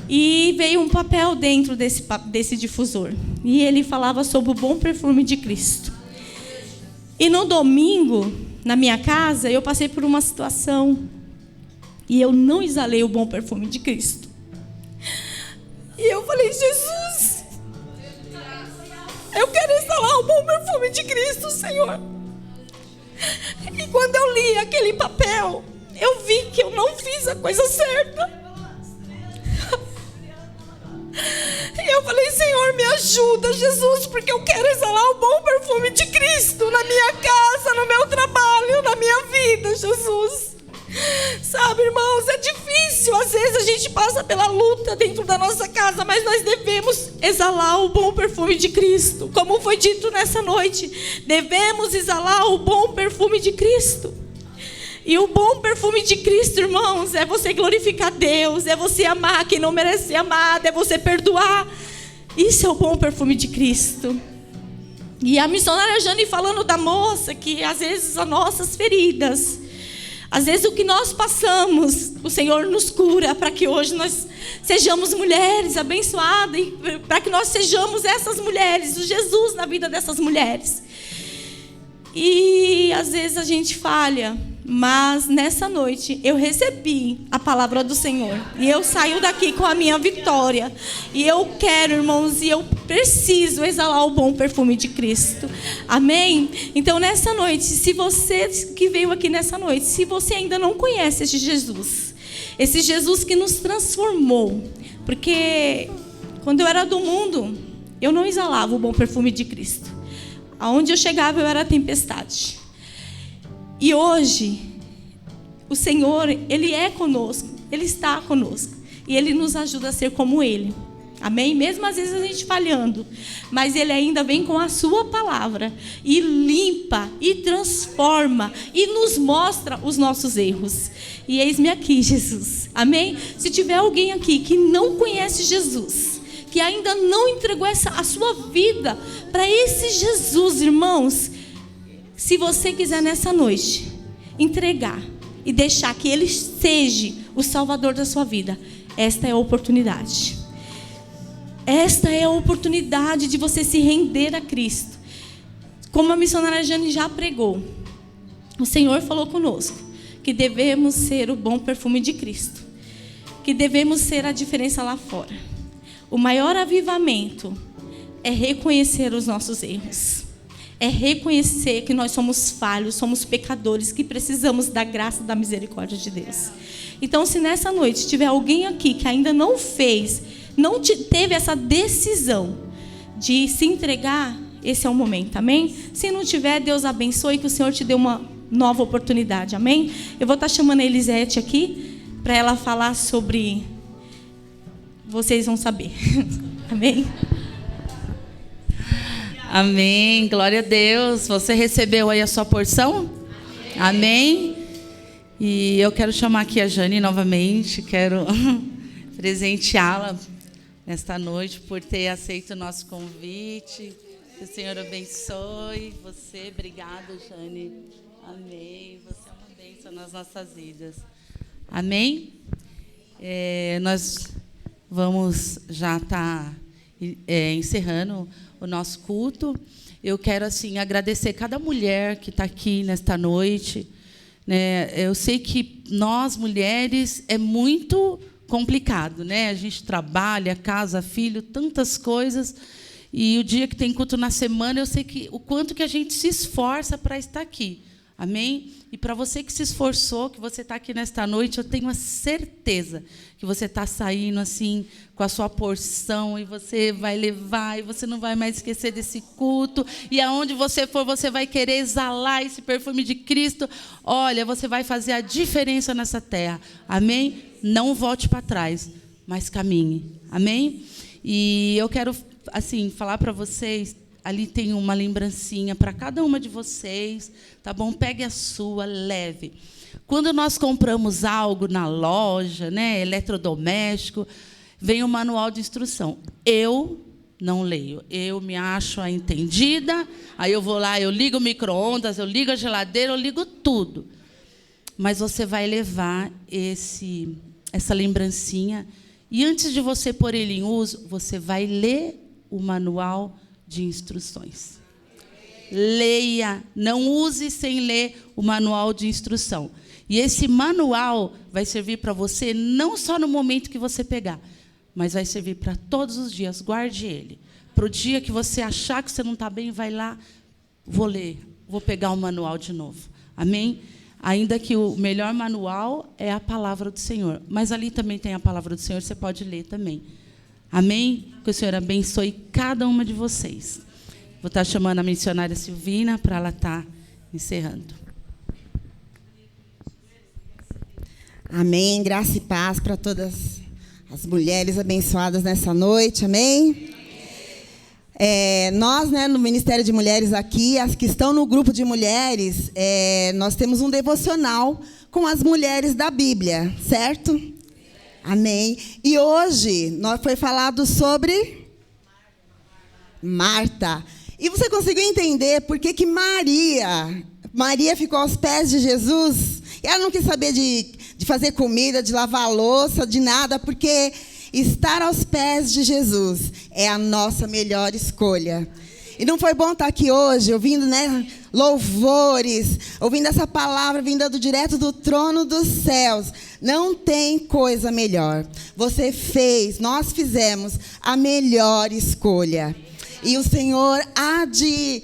e veio um papel dentro desse difusor, e ele falava sobre o bom perfume de Cristo. E no domingo, na minha casa, eu passei por uma situação e eu não exalei o bom perfume de Cristo. E eu falei, Jesus, eu quero exalar o bom perfume de Cristo, Senhor. E quando eu li aquele papel, eu vi que eu não fiz a coisa certa. E eu falei, Senhor, me ajuda, Jesus, porque eu quero exalar o bom perfume de Cristo na minha casa, no meu trabalho, na minha vida, Jesus. Sabe, irmãos, é difícil. Às vezes a gente passa pela luta dentro da nossa casa, mas nós devemos exalar o bom perfume de Cristo. Como foi dito nessa noite, devemos exalar o bom perfume de Cristo. E o bom perfume de Cristo, irmãos, é você glorificar Deus, é você amar quem não merece ser amado, é você perdoar. Isso é o bom perfume de Cristo. E a missionária Jane falando da moça, que às vezes as nossas feridas, às vezes o que nós passamos, o Senhor nos cura para que hoje nós sejamos mulheres abençoadas, e para que nós sejamos essas mulheres, o Jesus na vida dessas mulheres. E às vezes a gente falha, mas nessa noite eu recebi a palavra do Senhor. E eu saio daqui com a minha vitória. E eu quero, irmãos, e eu preciso exalar o bom perfume de Cristo. Amém? Então nessa noite, se você que veio aqui nessa noite, se você ainda não conhece esse Jesus que nos transformou. Porque quando eu era do mundo, eu não exalava o bom perfume de Cristo. Aonde eu chegava, eu era tempestade. E hoje, o Senhor, Ele é conosco, Ele está conosco. E Ele nos ajuda a ser como Ele. Amém? Mesmo às vezes a gente falhando. Mas Ele ainda vem com a sua palavra. E limpa, e transforma, e nos mostra os nossos erros. E eis-me aqui, Jesus. Amém? Se tiver alguém aqui que não conhece Jesus, que ainda não entregou a sua vida para esse Jesus, irmãos, se você quiser nessa noite entregar e deixar que Ele seja o Salvador da sua vida, esta é a oportunidade. Esta é a oportunidade de você se render a Cristo. Como a missionária Jane já pregou, o Senhor falou conosco que devemos ser o bom perfume de Cristo, que devemos ser a diferença lá fora. O maior avivamento é reconhecer os nossos erros. É reconhecer que nós somos falhos, somos pecadores, que precisamos da graça e da misericórdia de Deus. Então, se nessa noite tiver alguém aqui que ainda não fez, teve essa decisão de se entregar, esse é o momento, amém? Se não tiver, Deus abençoe, que o Senhor te dê uma nova oportunidade, amém? Eu vou estar chamando a Elisete aqui, para ela falar sobre... Vocês vão saber, amém? Amém, glória a Deus. Você recebeu aí a sua porção? Amém? E eu quero chamar aqui a Jane novamente, quero presenteá-la nesta noite por ter aceito o nosso convite. Que o Senhor abençoe você. Obrigada, Jane. Amém. Você é uma bênção nas nossas vidas. Amém? Nós vamos já estar encerrando o nosso culto. Eu quero assim agradecer cada mulher que está aqui nesta noite. Eu sei que nós, mulheres, é muito complicado, né? A gente trabalha, casa, filho, tantas coisas. E o dia que tem culto na semana, eu sei que o quanto que a gente se esforça para estar aqui. Amém? E para você que se esforçou, que você está aqui nesta noite, eu tenho a certeza que você está saindo assim com a sua porção e você vai levar e você não vai mais esquecer desse culto. E aonde você for, você vai querer exalar esse perfume de Cristo. Olha, você vai fazer a diferença nessa terra. Amém? Não volte para trás, mas caminhe. Amém? E eu quero assim falar para vocês. Ali tem uma lembrancinha para cada uma de vocês, tá bom? Pegue a sua, leve. Quando nós compramos algo na loja, né, eletrodoméstico, vem o manual de instrução. Eu não leio. Eu me acho a entendida, aí eu vou lá, eu ligo o micro-ondas, eu ligo a geladeira, eu ligo tudo. Mas você vai levar essa lembrancinha e antes de você pôr ele em uso, você vai ler o manual de instruções. Leia, não use sem ler o manual de instrução. E esse manual vai servir para você não só no momento que você pegar, mas vai servir para todos os dias. Guarde ele. Para o dia que você achar que você não está bem, vai lá, vou ler, vou pegar o manual de novo. Amém? Ainda que o melhor manual é a palavra do Senhor. Mas ali também tem a palavra do Senhor, você pode ler também. Amém? Que o Senhor abençoe cada uma de vocês. Vou estar chamando a missionária Silvina para ela estar encerrando. Amém. Graça e paz para todas as mulheres abençoadas nessa noite. Amém? Nós, né, no Ministério de Mulheres aqui, as que estão no grupo de mulheres, nós temos um devocional com as mulheres da Bíblia, certo? Amém. E hoje nós foi falado sobre Marta. E você conseguiu entender por que Maria ficou aos pés de Jesus? E ela não quis saber de fazer comida, de lavar a louça, de nada, porque estar aos pés de Jesus é a nossa melhor escolha. E não foi bom estar aqui hoje, ouvindo, né, louvores, ouvindo essa palavra vinda direto do trono dos céus. Não tem coisa melhor. Nós fizemos a melhor escolha. E o Senhor há de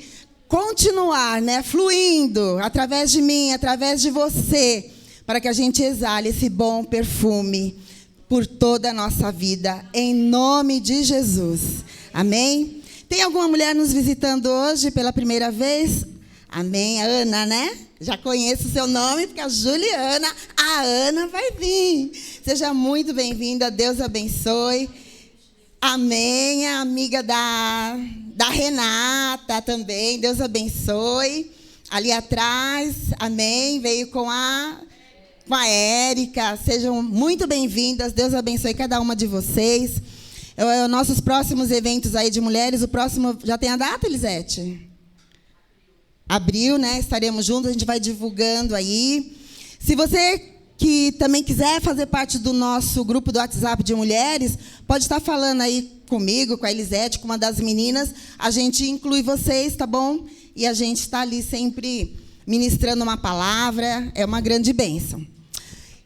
continuar, né, fluindo através de mim, através de você, para que a gente exale esse bom perfume por toda a nossa vida, em nome de Jesus. Amém? Tem alguma mulher nos visitando hoje pela primeira vez? Amém? A Ana, né? Já conheço o seu nome, porque a Juliana, a Ana vai vir. Seja muito bem-vinda, Deus abençoe. Amém? A amiga da Renata também, Deus abençoe. Ali atrás, amém? Veio com a Érica. Sejam muito bem-vindas, Deus abençoe cada uma de vocês. Nossos próximos eventos aí de mulheres, o próximo, já tem a data, Elisete? Abril, né? Estaremos juntos, a gente vai divulgando aí. Se você que também quiser fazer parte do nosso grupo do WhatsApp de mulheres, pode estar falando aí comigo, com a Elisete, com uma das meninas. A gente inclui vocês, tá bom? E a gente está ali sempre ministrando uma palavra. É uma grande bênção.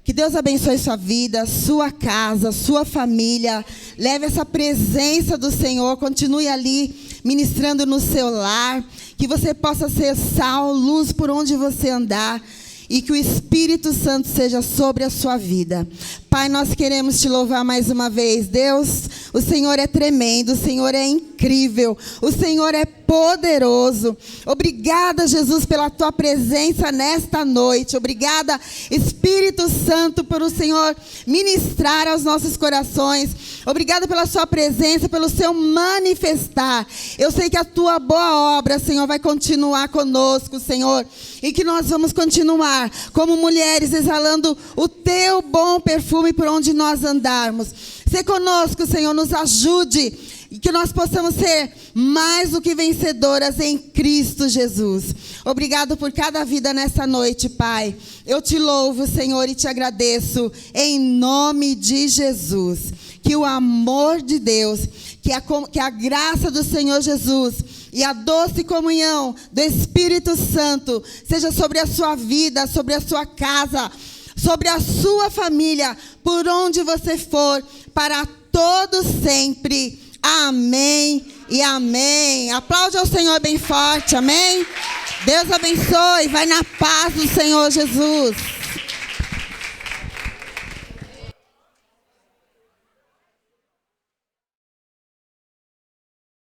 Que Deus abençoe sua vida, sua casa, sua família. Leve essa presença do Senhor, continue ali ministrando no seu lar. que você possa ser sal, luz por onde você andar, e que o Espírito Santo seja sobre a sua vida. Pai, nós queremos te louvar mais uma vez. Deus, o Senhor é tremendo, o Senhor é incrível, o Senhor é poderoso. Obrigada, Jesus, pela tua presença nesta noite. Obrigada, Espírito Santo, por o Senhor ministrar aos nossos corações. Obrigada pela sua presença, pelo seu manifestar. Eu sei que a tua boa obra, Senhor, vai continuar conosco, Senhor, e que nós vamos continuar como mulheres exalando o teu bom perfume por onde nós andarmos. Sê conosco, Senhor, nos ajude e que nós possamos ser mais do que vencedoras em Cristo Jesus. Obrigado por cada vida nessa noite, Pai. Eu te louvo, Senhor, e te agradeço em nome de Jesus. Que o amor de Deus, que a graça do Senhor Jesus e a doce comunhão do Espírito Santo seja sobre a sua vida, sobre a sua casa, sobre a sua família, por onde você for, para todos sempre. Amém e amém. Aplaude ao Senhor bem forte, amém? Deus abençoe, vai na paz do Senhor Jesus.